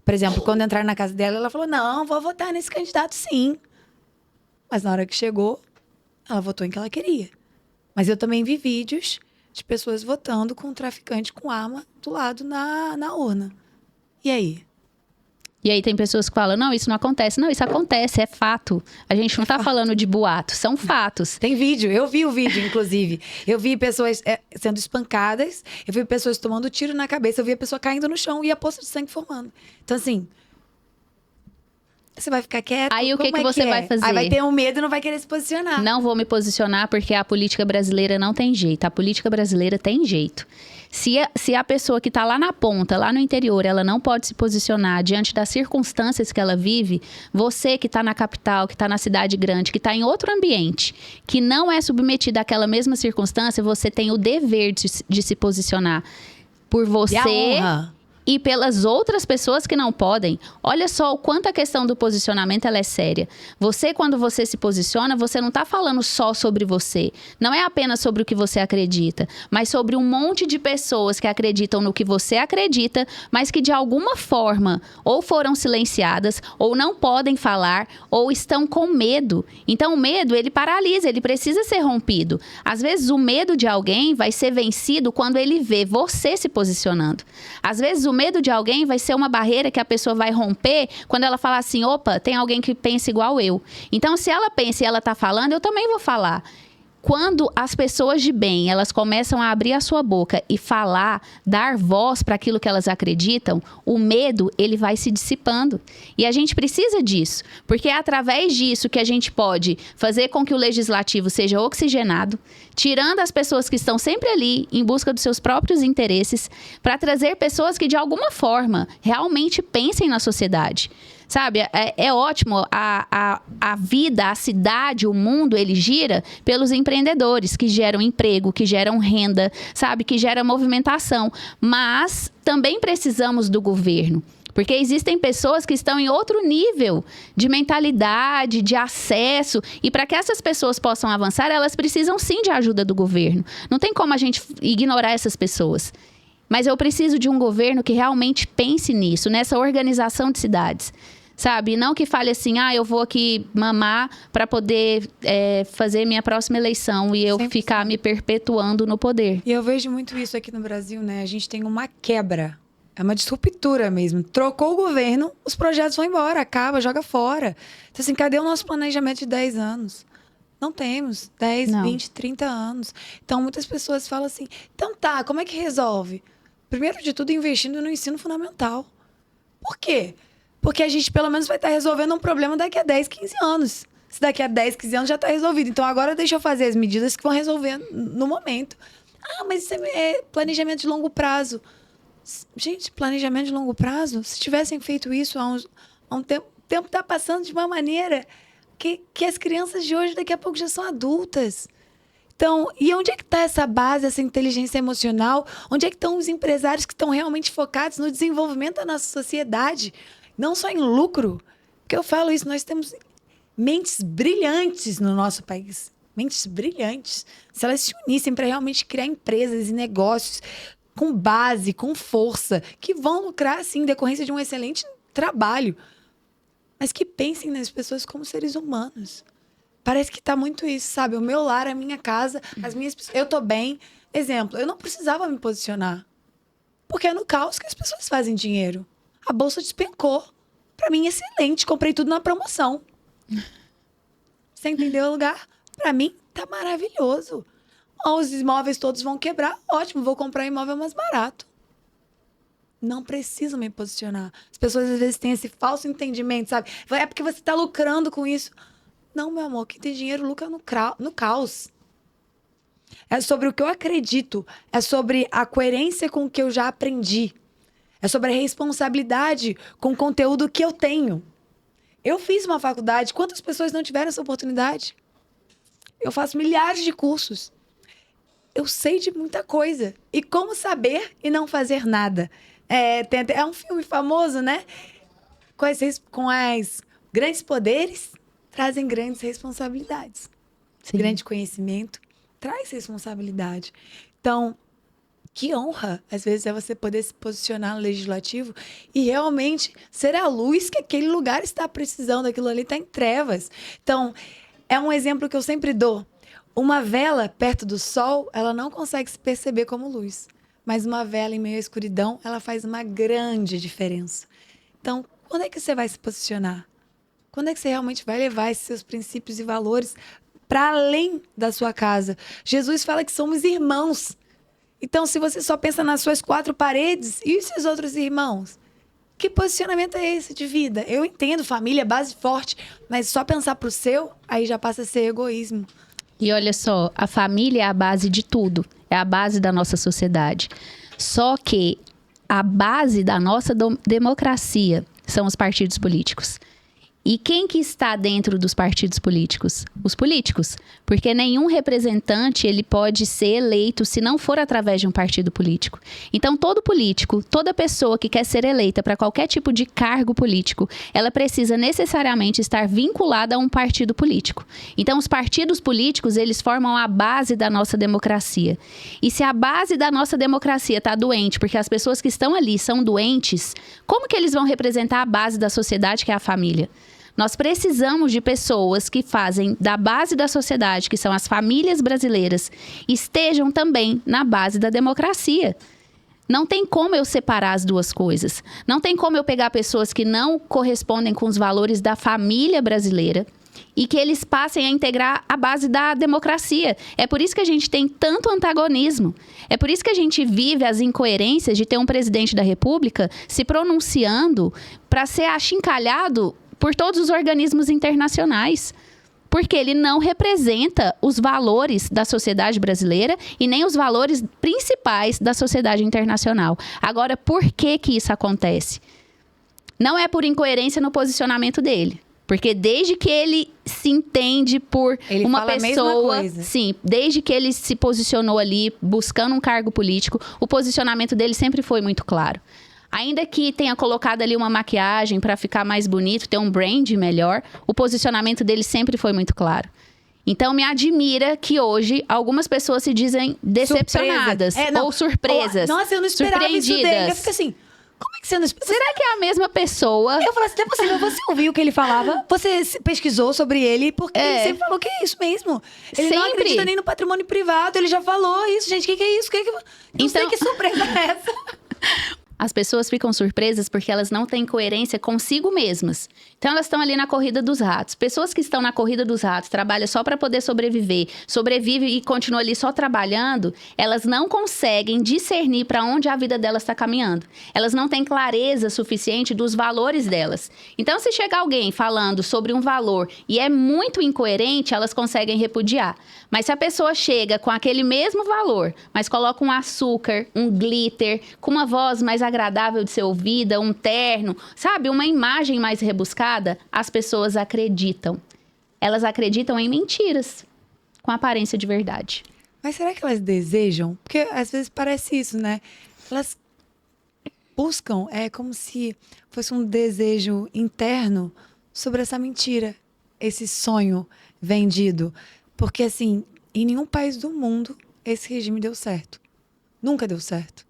Por exemplo, quando entraram na casa dela, ela falou, não, vou votar nesse candidato sim. Mas na hora que chegou, ela votou em que ela queria. Mas eu também vi vídeos de pessoas votando com um traficante com arma do lado na urna. E aí? E aí tem pessoas que falam, não, isso não acontece. Não, isso acontece, é fato. A gente não tá falando de boato, são fatos. Tem vídeo, eu vi o vídeo, inclusive. Eu vi pessoas sendo espancadas, eu vi pessoas tomando tiro na cabeça, eu vi a pessoa caindo no chão e a poça de sangue formando. Então, assim, você vai ficar quieto? Aí o que você vai fazer? Aí vai ter um medo e não vai querer se posicionar. Não vou me posicionar porque a política brasileira não tem jeito. A política brasileira tem jeito. Se a pessoa que está lá na ponta, lá no interior, ela não pode se posicionar diante das circunstâncias que ela vive, você que está na capital, que está na cidade grande, que está em outro ambiente, que não é submetido àquela mesma circunstância, você tem o dever de se posicionar por você E a honra. e pelas outras pessoas que não podem. Olha só o quanto a questão do posicionamento ela é séria. Você, quando você se posiciona, você não está falando só sobre você. Não é apenas sobre o que você acredita, mas sobre um monte de pessoas que acreditam no que você acredita, mas que de alguma forma ou foram silenciadas, ou não podem falar, ou estão com medo. Então o medo, ele paralisa, ele precisa ser rompido. Às vezes o medo de alguém vai ser vencido quando ele vê você se posicionando. Às vezes o medo de alguém vai ser uma barreira que a pessoa vai romper quando ela falar assim, opa, tem alguém que pensa igual eu. Então, se ela pensa e ela tá falando, eu também vou falar. Quando as pessoas de bem, elas começam a abrir a sua boca e falar, dar voz para aquilo que elas acreditam, o medo, ele vai se dissipando. E a gente precisa disso, porque é através disso que a gente pode fazer com que o legislativo seja oxigenado, tirando as pessoas que estão sempre ali em busca dos seus próprios interesses, para trazer pessoas que de alguma forma realmente pensem na sociedade. Sabe, é ótimo, a vida, a cidade, o mundo, ele gira pelos empreendedores que geram emprego, que geram renda, sabe, que geram movimentação. Mas também precisamos do governo. Porque existem pessoas que estão em outro nível de mentalidade, de acesso. E para que essas pessoas possam avançar, elas precisam sim de ajuda do governo. Não tem como a gente ignorar essas pessoas. Mas eu preciso de um governo que realmente pense nisso, nessa organização de cidades. Sabe? Não que fale assim, eu vou aqui mamar para poder fazer minha próxima eleição e eu ficar me perpetuando no poder. E eu vejo muito isso aqui no Brasil, né? A gente tem uma quebra. É uma disruptura mesmo. Trocou o governo, os projetos vão embora, acaba, joga fora. Então, assim, cadê o nosso planejamento de 10 anos? Não temos 10, 20, 30 anos. Então, muitas pessoas falam assim, então tá, como é que resolve? Primeiro de tudo, investindo no ensino fundamental. Por quê? Porque a gente, pelo menos, vai estar resolvendo um problema daqui a 10, 15 anos. Se daqui a 10, 15 anos já está resolvido. Então, agora deixa eu fazer as medidas que vão resolver no momento. Mas isso é planejamento de longo prazo. Gente, planejamento de longo prazo, se tivessem feito isso há um tempo, o tempo está passando de uma maneira que as crianças de hoje, daqui a pouco, já são adultas. Então, e onde é que está essa base, essa inteligência emocional? Onde é que estão os empresários que estão realmente focados no desenvolvimento da nossa sociedade? Não só em lucro. Porque eu falo isso, nós temos mentes brilhantes no nosso país. Mentes brilhantes. Se elas se unissem para realmente criar empresas e negócios com base, com força, que vão lucrar, sim, em decorrência de um excelente trabalho. Mas que pensem nas pessoas como seres humanos. Parece que tá muito isso, sabe? O meu lar, a minha casa, as minhas pessoas. Eu tô bem. Exemplo, eu não precisava me posicionar. Porque é no caos que as pessoas fazem dinheiro. A bolsa despencou. Pra mim, excelente. Comprei tudo na promoção. Você entendeu o lugar? Pra mim, tá maravilhoso. Os imóveis todos vão quebrar. Ótimo, vou comprar imóvel mais barato. Não preciso me posicionar. As pessoas, às vezes, têm esse falso entendimento, sabe? É porque você tá lucrando com isso. Não, meu amor, quem tem dinheiro lucra no caos. É sobre o que eu acredito. É sobre a coerência com o que eu já aprendi. É sobre a responsabilidade com o conteúdo que eu tenho. Eu fiz uma faculdade. Quantas pessoas não tiveram essa oportunidade? Eu faço milhares de cursos. Eu sei de muita coisa. E como saber e não fazer nada? É um filme famoso, né? Com as grandes poderes trazem grandes responsabilidades. Sim. Grande conhecimento traz responsabilidade. Então, que honra, às vezes, é você poder se posicionar no legislativo e realmente ser a luz que aquele lugar está precisando. Aquilo ali está em trevas. Então, é um exemplo que eu sempre dou. Uma vela perto do sol, ela não consegue se perceber como luz. Mas uma vela em meio à escuridão, ela faz uma grande diferença. Então, quando é que você vai se posicionar? Quando é que você realmente vai levar esses seus princípios e valores para além da sua casa? Jesus fala que somos irmãos. Então, se você só pensa nas suas 4 paredes, e os seus outros irmãos? Que posicionamento é esse de vida? Eu entendo, família, base forte, mas só pensar pro seu, aí já passa a ser egoísmo. E olha só, a família é a base de tudo. É a base da nossa sociedade. Só que a base da nossa democracia são os partidos políticos. E quem que está dentro dos partidos políticos? Os políticos. Porque nenhum representante ele pode ser eleito se não for através de um partido político. Então, todo político, toda pessoa que quer ser eleita para qualquer tipo de cargo político, ela precisa necessariamente estar vinculada a um partido político. Então, os partidos políticos, eles formam a base da nossa democracia. E se a base da nossa democracia está doente, porque as pessoas que estão ali são doentes, como que eles vão representar a base da sociedade, que é a família? Nós precisamos de pessoas que fazem da base da sociedade, que são as famílias brasileiras, estejam também na base da democracia. Não tem como eu separar as duas coisas. Não tem como eu pegar pessoas que não correspondem com os valores da família brasileira e que eles passem a integrar a base da democracia. É por isso que a gente tem tanto antagonismo. É por isso que a gente vive as incoerências de ter um presidente da República se pronunciando para ser achincalhado por todos os organismos internacionais, porque ele não representa os valores da sociedade brasileira e nem os valores principais da sociedade internacional. Agora, por que isso acontece? Não é por incoerência no posicionamento dele, porque desde que ele se entende por ele uma fala pessoa, a mesma coisa. Sim, desde que ele se posicionou ali buscando um cargo político, o posicionamento dele sempre foi muito claro. Ainda que tenha colocado ali uma maquiagem para ficar mais bonito, ter um brand melhor, o posicionamento dele sempre foi muito claro. Então, me admira que hoje algumas pessoas se dizem decepcionadas ou surpresas. Nossa, eu não esperava isso dele. Eu fico assim, como é que você não esperava? Será que é a mesma pessoa? Eu falei assim, não é possível, você ouviu o que ele falava? Você pesquisou sobre ele? Porque ele sempre falou que é isso mesmo. Ele não acredita nem no patrimônio privado, ele já falou isso. Gente, o que é isso? Não sei que surpresa é essa. As pessoas ficam surpresas porque elas não têm coerência consigo mesmas. Então, elas estão ali na corrida dos ratos. Pessoas que estão na corrida dos ratos, trabalham só para poder sobreviver, sobrevivem e continuam ali só trabalhando, elas não conseguem discernir para onde a vida delas está caminhando. Elas não têm clareza suficiente dos valores delas. Então, se chegar alguém falando sobre um valor e é muito incoerente, elas conseguem repudiar. Mas se a pessoa chega com aquele mesmo valor, mas coloca um açúcar, um glitter, com uma voz mais agradável de ser ouvida, um terno, sabe? Uma imagem mais rebuscada, as pessoas acreditam. Elas acreditam em mentiras, com aparência de verdade. Mas será que elas desejam? Porque às vezes parece isso, né? Elas buscam, é como se fosse um desejo interno sobre essa mentira, esse sonho vendido. Porque, assim, em nenhum país do mundo esse regime deu certo. Nunca deu certo.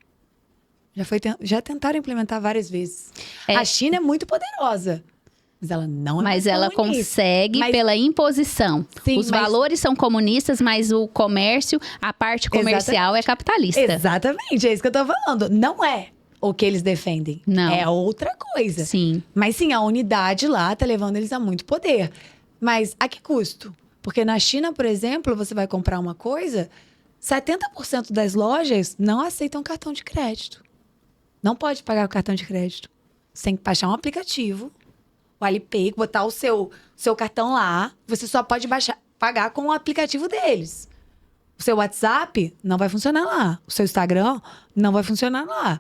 Já tentaram implementar várias vezes. A China é muito poderosa, mas ela não é Mas ela consegue pela imposição. Sim, Os valores são comunistas, mas o comércio, a parte comercial é capitalista. Exatamente, é isso que eu tô falando. Não é o que eles defendem. Não. É outra coisa. Sim. Mas sim, a unidade lá tá levando eles a muito poder. Mas a que custo? Porque na China, por exemplo, você vai comprar uma coisa, 70% das lojas não aceitam cartão de crédito. Não pode pagar com cartão de crédito. Você tem que baixar um aplicativo, o Alipay, botar o seu cartão lá. Você só pode pagar com o aplicativo deles. O seu WhatsApp não vai funcionar lá. O seu Instagram não vai funcionar lá.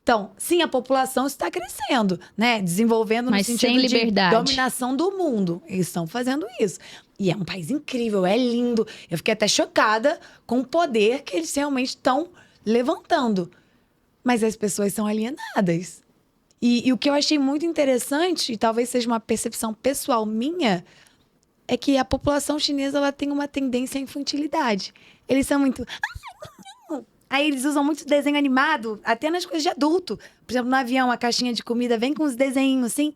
Então, sim, a população está crescendo, né? Desenvolvendo no sentido de dominação do mundo. Eles estão fazendo isso. E é um país incrível, é lindo. Eu fiquei até chocada com o poder que eles realmente estão levantando. Mas as pessoas são alienadas. E o que eu achei muito interessante, e talvez seja uma percepção pessoal minha, é que a população chinesa ela tem uma tendência à infantilidade. Eles são muito... Aí eles usam muito desenho animado, até nas coisas de adulto. Por exemplo, no avião, a caixinha de comida vem com os desenhos assim.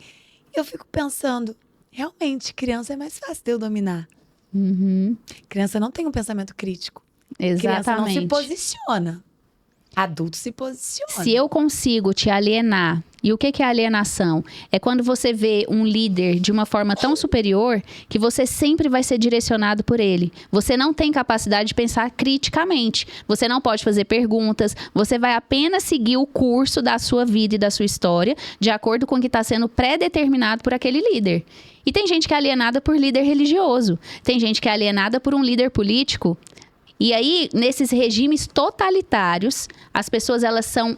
Eu fico pensando, realmente, criança é mais fácil de eu dominar. Uhum. Criança não tem um pensamento crítico. Exatamente. Criança não se posiciona. Adulto se posiciona. Se eu consigo te alienar, e o que é alienação? É quando você vê um líder de uma forma tão superior que você sempre vai ser direcionado por ele. Você não tem capacidade de pensar criticamente. Você não pode fazer perguntas. Você vai apenas seguir o curso da sua vida e da sua história de acordo com o que está sendo pré-determinado por aquele líder. E tem gente que é alienada por líder religioso. Tem gente que é alienada por um líder político. E aí, nesses regimes totalitários, as pessoas, elas são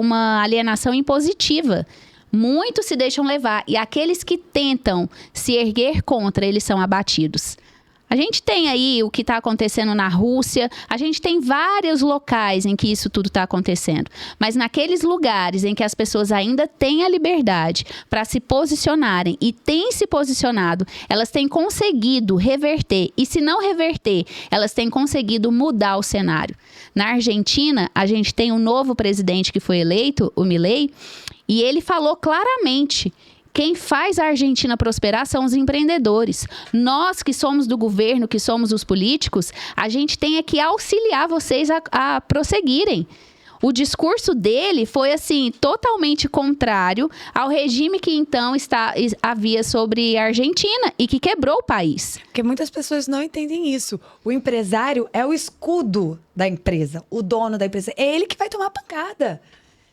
uma alienação impositiva. Muitos se deixam levar. E aqueles que tentam se erguer contra, eles são abatidos. A gente tem aí o que está acontecendo na Rússia, a gente tem vários locais em que isso tudo está acontecendo. Mas naqueles lugares em que as pessoas ainda têm a liberdade para se posicionarem e têm se posicionado, elas têm conseguido reverter. E se não reverter, elas têm conseguido mudar o cenário. Na Argentina, a gente tem um novo presidente que foi eleito, o Milei, e ele falou claramente: quem faz a Argentina prosperar são os empreendedores. Nós que somos do governo, que somos os políticos, a gente tem que auxiliar vocês a prosseguirem. O discurso dele foi, assim, totalmente contrário ao regime que então havia sobre a Argentina e que quebrou o país. Porque muitas pessoas não entendem isso. O empresário é o escudo da empresa, o dono da empresa. É ele que vai tomar pancada.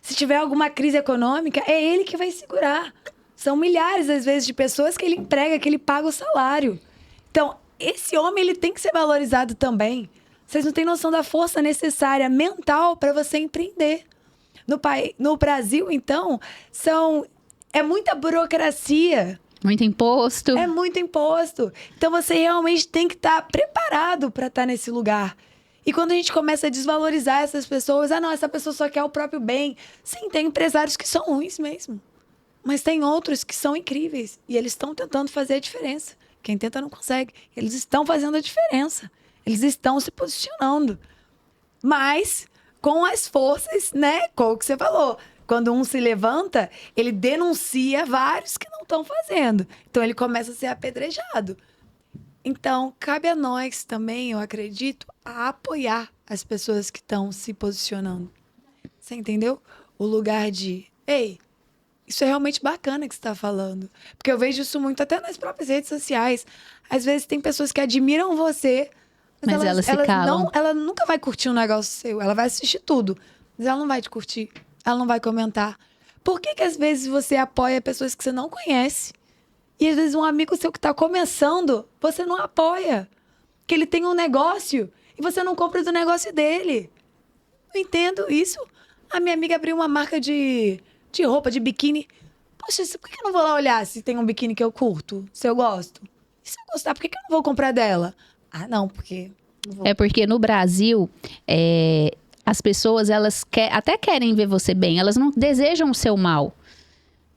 Se tiver alguma crise econômica, é ele que vai segurar. São milhares, às vezes, de pessoas que ele emprega, que ele paga o salário. Então, esse homem, ele tem que ser valorizado também. Vocês não têm noção da força necessária mental para você empreender. No Brasil, então, é muita burocracia. Muito imposto. É muito imposto. Então, você realmente tem que estar preparado para estar nesse lugar. E quando a gente começa a desvalorizar essas pessoas, não, essa pessoa só quer o próprio bem. Sim, tem empresários que são ruins mesmo. Mas tem outros que são incríveis. E eles estão tentando fazer a diferença. Quem tenta não consegue. Eles estão fazendo a diferença. Eles estão se posicionando. Mas com as forças, né? Com o que você falou. Quando um se levanta, ele denuncia vários que não estão fazendo. Então ele começa a ser apedrejado. Então, cabe a nós também, eu acredito, a apoiar as pessoas que estão se posicionando. Você entendeu? O lugar de, ei, isso é realmente bacana que você está falando. Porque eu vejo isso muito até nas próprias redes sociais. Às vezes tem pessoas que admiram você, mas elas se calam. Ela nunca vai curtir um negócio seu. Ela vai assistir tudo, mas ela não vai te curtir. Ela não vai comentar. Por que às vezes você apoia pessoas que você não conhece? E às vezes um amigo seu que está começando, você não apoia. Que ele tem um negócio e você não compra do negócio dele. Não entendo isso. A minha amiga abriu uma marca de roupa, de biquíni. Poxa, por que eu não vou lá olhar se tem um biquíni que eu curto? Se eu gosto? E se eu gostar, por que eu não vou comprar dela? Ah, não, porque... Não vou. É porque no Brasil... as pessoas, elas até querem ver você bem. Elas não desejam o seu mal.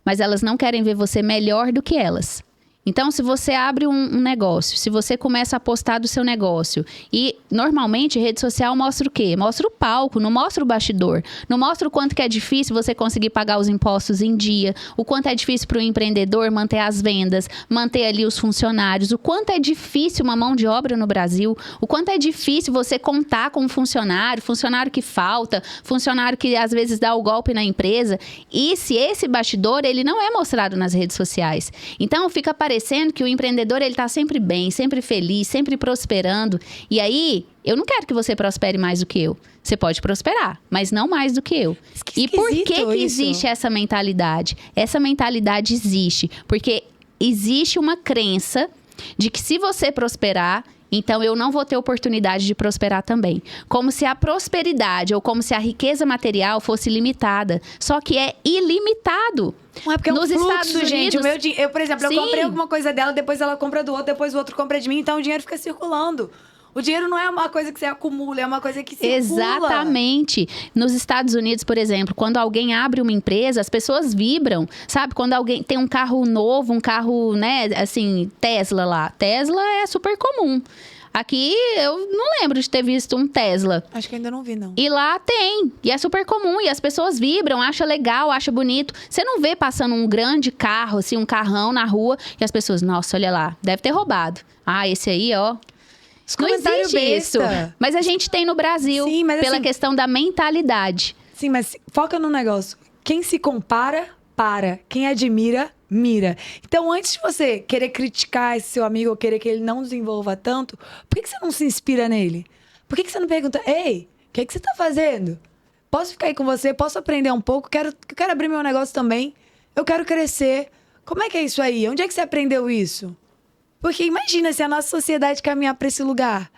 Mas elas não querem ver você melhor do que elas. Então, se você abre um negócio, se você começa a postar do seu negócio, e normalmente rede social mostra o quê? Mostra o palco, não mostra o bastidor. Não mostra o quanto que é difícil você conseguir pagar os impostos em dia, o quanto é difícil para o empreendedor manter as vendas, manter ali os funcionários, o quanto é difícil uma mão de obra no Brasil, o quanto é difícil você contar com um funcionário que falta, funcionário que às vezes dá o golpe na empresa. E se esse bastidor, ele não é mostrado nas redes sociais. Então, fica parecendo que o empreendedor, ele tá sempre bem, sempre feliz, sempre prosperando. E aí, eu não quero que você prospere mais do que eu. Você pode prosperar, mas não mais do que eu. E por que existe essa mentalidade? Essa mentalidade existe porque existe uma crença de que se você prosperar, então eu não vou ter oportunidade de prosperar também. Como se a prosperidade ou como se a riqueza material fosse limitada. Só que é ilimitado. Não é porque nos é um fluxo, Estados Unidos, gente. Eu, por exemplo, sim, eu comprei alguma coisa dela, depois ela compra do outro, depois o outro compra de mim, então o dinheiro fica circulando. O dinheiro não é uma coisa que você acumula, é uma coisa que circula. Exatamente. Nos Estados Unidos, por exemplo, quando alguém abre uma empresa, as pessoas vibram, sabe? Quando alguém tem um carro novo, um carro, né, assim, Tesla lá. Tesla é super comum. Aqui, eu não lembro de ter visto um Tesla. Acho que ainda não vi, não. E lá tem. E é super comum. E as pessoas vibram, acham legal, acham bonito. Você não vê passando um grande carro, assim, um carrão na rua. E as pessoas, nossa, olha lá, deve ter roubado. Ah, esse aí, ó. Não existe isso. Mas a gente tem no Brasil, sim, mas pela questão da mentalidade. Sim, mas foca no negócio. Quem se compara, para. Quem admira, mira. Então, antes de você querer criticar esse seu amigo ou querer que ele não desenvolva tanto, por que você não se inspira nele? Por que você não pergunta, ei, o que você tá fazendo? Posso ficar aí com você? Posso aprender um pouco? Eu quero abrir meu negócio também. Eu quero crescer. Como é que é isso aí? Onde é que você aprendeu isso? Porque imagina se a nossa sociedade caminhar para esse lugar.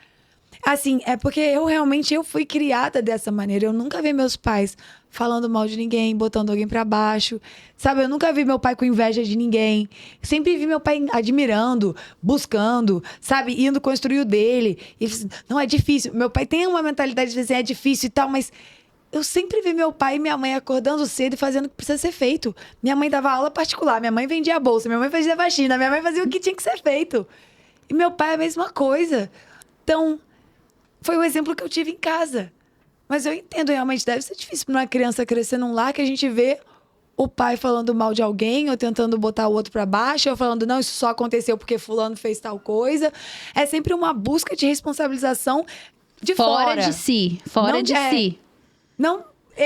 Assim, é porque eu fui criada dessa maneira. Eu nunca vi meus pais falando mal de ninguém, botando alguém para baixo. Sabe, eu nunca vi meu pai com inveja de ninguém. Sempre vi meu pai admirando, buscando, sabe, indo construir o dele. E não é difícil. Meu pai tem uma mentalidade de dizer, é difícil e tal, mas eu sempre vi meu pai e minha mãe acordando cedo e fazendo o que precisa ser feito. Minha mãe dava aula particular, minha mãe vendia a bolsa, minha mãe fazia faxina, minha mãe fazia o que tinha que ser feito. E meu pai é a mesma coisa. Então, foi o exemplo que eu tive em casa. Mas eu entendo, realmente deve ser difícil para uma criança crescer num lar que a gente vê o pai falando mal de alguém, ou tentando botar o outro para baixo, ou falando, não, isso só aconteceu porque fulano fez tal coisa. É sempre uma busca de responsabilização de fora. De si, fora de si. Não,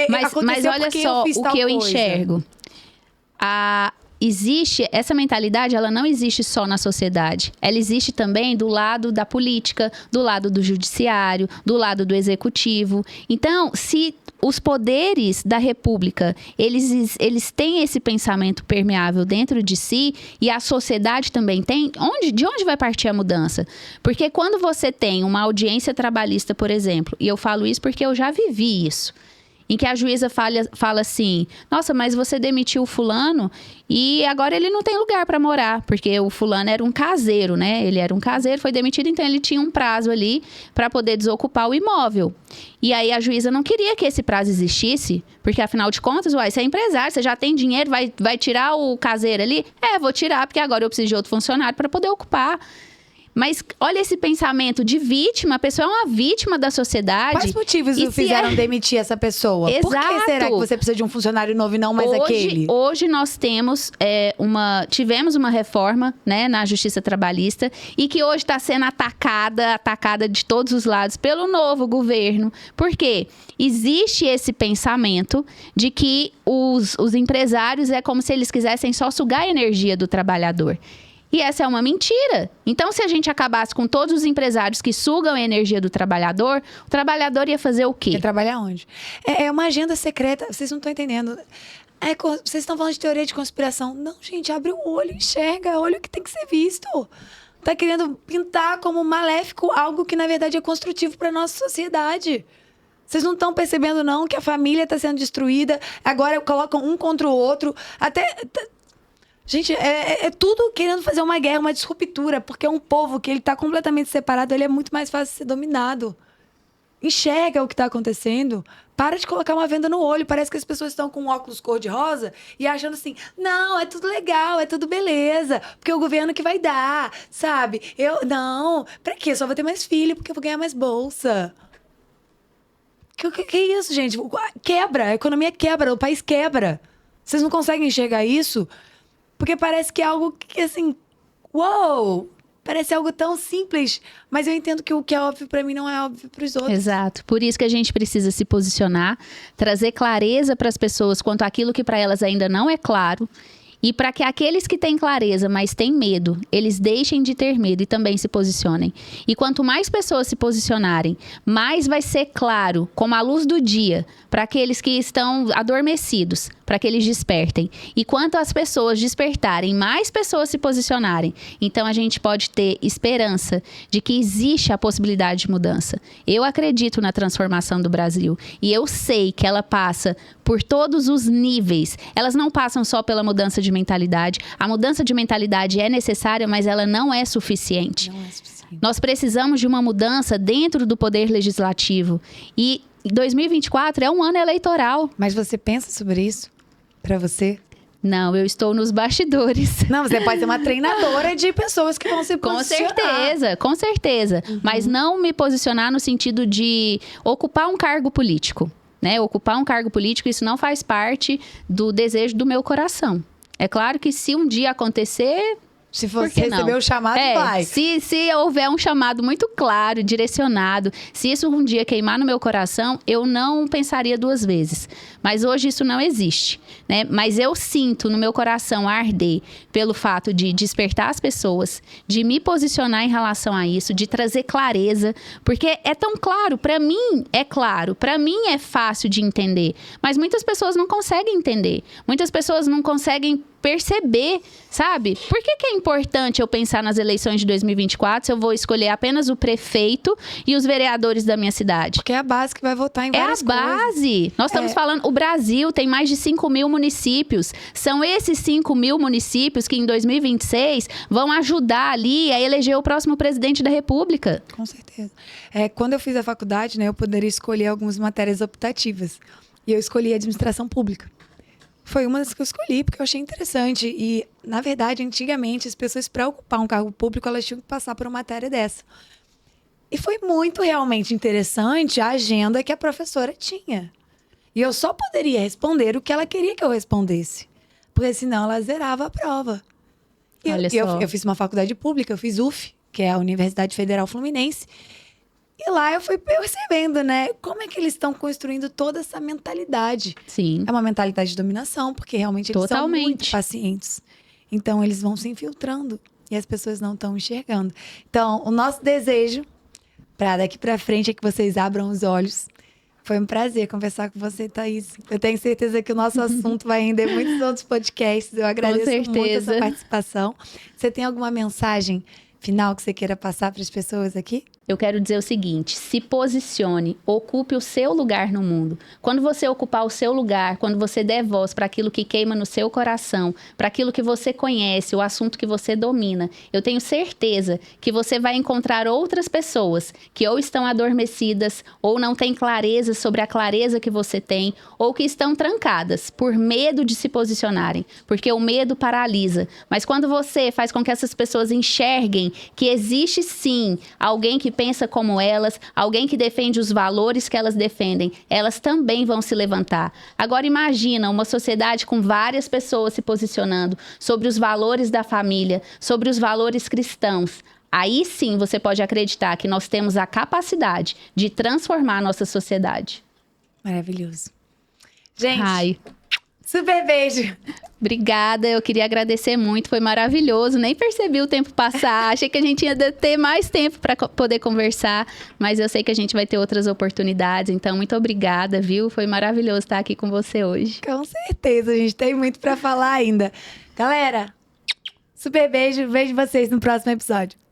mas olha só o que eu enxergo. Existe essa mentalidade, ela não existe só na sociedade. Ela existe também do lado da política, do lado do judiciário, do lado do executivo. Então, se os poderes da República, eles têm esse pensamento permeável dentro de si, e a sociedade também tem, de onde vai partir a mudança? Porque quando você tem uma audiência trabalhista, por exemplo, e eu falo isso porque eu já vivi isso, em que a juíza fala assim, nossa, mas você demitiu o fulano e agora ele não tem lugar para morar, porque o fulano era um caseiro, né? Ele era um caseiro, foi demitido, então ele tinha um prazo ali para poder desocupar o imóvel. E aí a juíza não queria que esse prazo existisse, porque afinal de contas, você é empresário, você já tem dinheiro, vai tirar o caseiro ali? Vou tirar, porque agora eu preciso de outro funcionário para poder ocupar. Mas olha esse pensamento de vítima, a pessoa é uma vítima da sociedade. Quais motivos o fizeram demitir essa pessoa? Exato. Por que será que você precisa de um funcionário novo e não mais aquele? Hoje nós temos tivemos uma reforma, né, na Justiça Trabalhista e que hoje está sendo atacada de todos os lados pelo novo governo. Por quê? Existe esse pensamento de que os empresários é como se eles quisessem só sugar a energia do trabalhador. E essa é uma mentira. Então, se a gente acabasse com todos os empresários que sugam a energia do trabalhador, o trabalhador ia fazer o quê? Ia trabalhar onde? É uma agenda secreta, vocês não estão entendendo. Vocês estão falando de teoria de conspiração. Não, gente, abre o olho, enxerga, olha o que tem que ser visto. Tá querendo pintar como maléfico algo que, na verdade, é construtivo para nossa sociedade. Vocês não estão percebendo, não, que a família está sendo destruída. Agora colocam um contra o outro. Gente, é tudo querendo fazer uma guerra, uma disruptura, porque é um povo que ele está completamente separado, ele é muito mais fácil de ser dominado. Enxerga o que está acontecendo. Para de colocar uma venda no olho. Parece que as pessoas estão com óculos cor-de-rosa e achando assim, não, é tudo legal, é tudo beleza, porque é o governo que vai dar, sabe? Não, pra quê? Eu só vou ter mais filho, porque eu vou ganhar mais bolsa. Que é isso, gente? Quebra, a economia quebra, o país quebra. Vocês não conseguem enxergar isso? Porque parece que é algo que, assim, uou! Parece algo tão simples, mas eu entendo que o que é óbvio para mim não é óbvio para os outros. Exato. Por isso que a gente precisa se posicionar, trazer clareza para as pessoas quanto àquilo que para elas ainda não é claro. E para que aqueles que têm clareza, mas têm medo, eles deixem de ter medo e também se posicionem. E quanto mais pessoas se posicionarem, mais vai ser claro, como a luz do dia, para aqueles que estão adormecidos, para que eles despertem. E quanto as pessoas despertarem, mais pessoas se posicionarem, então a gente pode ter esperança de que existe a possibilidade de mudança. Eu acredito na transformação do Brasil e eu sei que ela passa por todos os níveis. Elas não passam só pela mudança de mentalidade. A mudança de mentalidade é necessária, mas ela não é suficiente. Não é suficiente. Nós precisamos de uma mudança dentro do poder legislativo. E 2024 é um ano eleitoral. Mas você pensa sobre isso? Pra você? Não, eu estou nos bastidores. Não, você pode ser uma treinadora de pessoas que vão se posicionar. Com certeza. Uhum. Mas não me posicionar no sentido de ocupar um cargo político. Né? Ocupar um cargo político, isso não faz parte do desejo do meu coração. É claro que se um dia acontecer... Se você receber o chamado, vai. Se houver um chamado muito claro, direcionado, se isso um dia queimar no meu coração, eu não pensaria duas vezes. Mas hoje isso não existe, né? Mas eu sinto no meu coração arder pelo fato de despertar as pessoas, de me posicionar em relação a isso, de trazer clareza, porque é tão claro, para mim é claro, para mim é fácil de entender, mas muitas pessoas não conseguem entender, muitas pessoas não conseguem perceber, sabe? Por que é importante eu pensar nas eleições de 2024 se eu vou escolher apenas o prefeito e os vereadores da minha cidade? Porque é a base que vai votar em várias coisas. É a base. Nós estamos falando, o Brasil tem mais de 5 mil municípios. São esses 5 mil municípios que em 2026 vão ajudar ali a eleger o próximo presidente da República. Com certeza. Quando eu fiz a faculdade, né, eu poderia escolher algumas matérias optativas. E eu escolhi administração pública. Foi uma das que eu escolhi, porque eu achei interessante. E, na verdade, antigamente, as pessoas, para ocupar um cargo público, elas tinham que passar por uma matéria dessa. E foi muito realmente interessante a agenda que a professora tinha. E eu só poderia responder o que ela queria que eu respondesse. Porque senão ela zerava a prova. E eu fiz uma faculdade pública, eu fiz UF, que é a Universidade Federal Fluminense. E lá eu fui percebendo, né? Como é que eles estão construindo toda essa mentalidade. Sim. É uma mentalidade de dominação, porque realmente eles são muito pacientes. Então, eles vão se infiltrando e as pessoas não estão enxergando. Então, o nosso desejo, para daqui para frente, é que vocês abram os olhos. Foi um prazer conversar com você, Thaís. Eu tenho certeza que o nosso assunto vai render muitos outros podcasts. Eu agradeço muito essa participação. Você tem alguma mensagem final que você queira passar para as pessoas aqui? Eu quero dizer o seguinte: se posicione, ocupe o seu lugar no mundo. Quando você ocupar o seu lugar, quando você der voz para aquilo que queima no seu coração, para aquilo que você conhece, o assunto que você domina, eu tenho certeza que você vai encontrar outras pessoas que ou estão adormecidas, ou não têm clareza sobre a clareza que você tem, ou que estão trancadas por medo de se posicionarem, porque o medo paralisa. Mas quando você faz com que essas pessoas enxerguem que existe sim alguém que pensa como elas, alguém que defende os valores que elas defendem, elas também vão se levantar. Agora imagina uma sociedade com várias pessoas se posicionando sobre os valores da família, sobre os valores cristãos. Aí sim você pode acreditar que nós temos a capacidade de transformar a nossa sociedade. Maravilhoso. Gente, Ai. super beijo. Obrigada, eu queria agradecer muito, foi maravilhoso, nem percebi o tempo passar, achei que a gente ia ter mais tempo para poder conversar, mas eu sei que a gente vai ter outras oportunidades, então muito obrigada, viu? Foi maravilhoso estar aqui com você hoje. Com certeza, a gente tem muito para falar ainda. Galera, super beijo, vejo vocês no próximo episódio.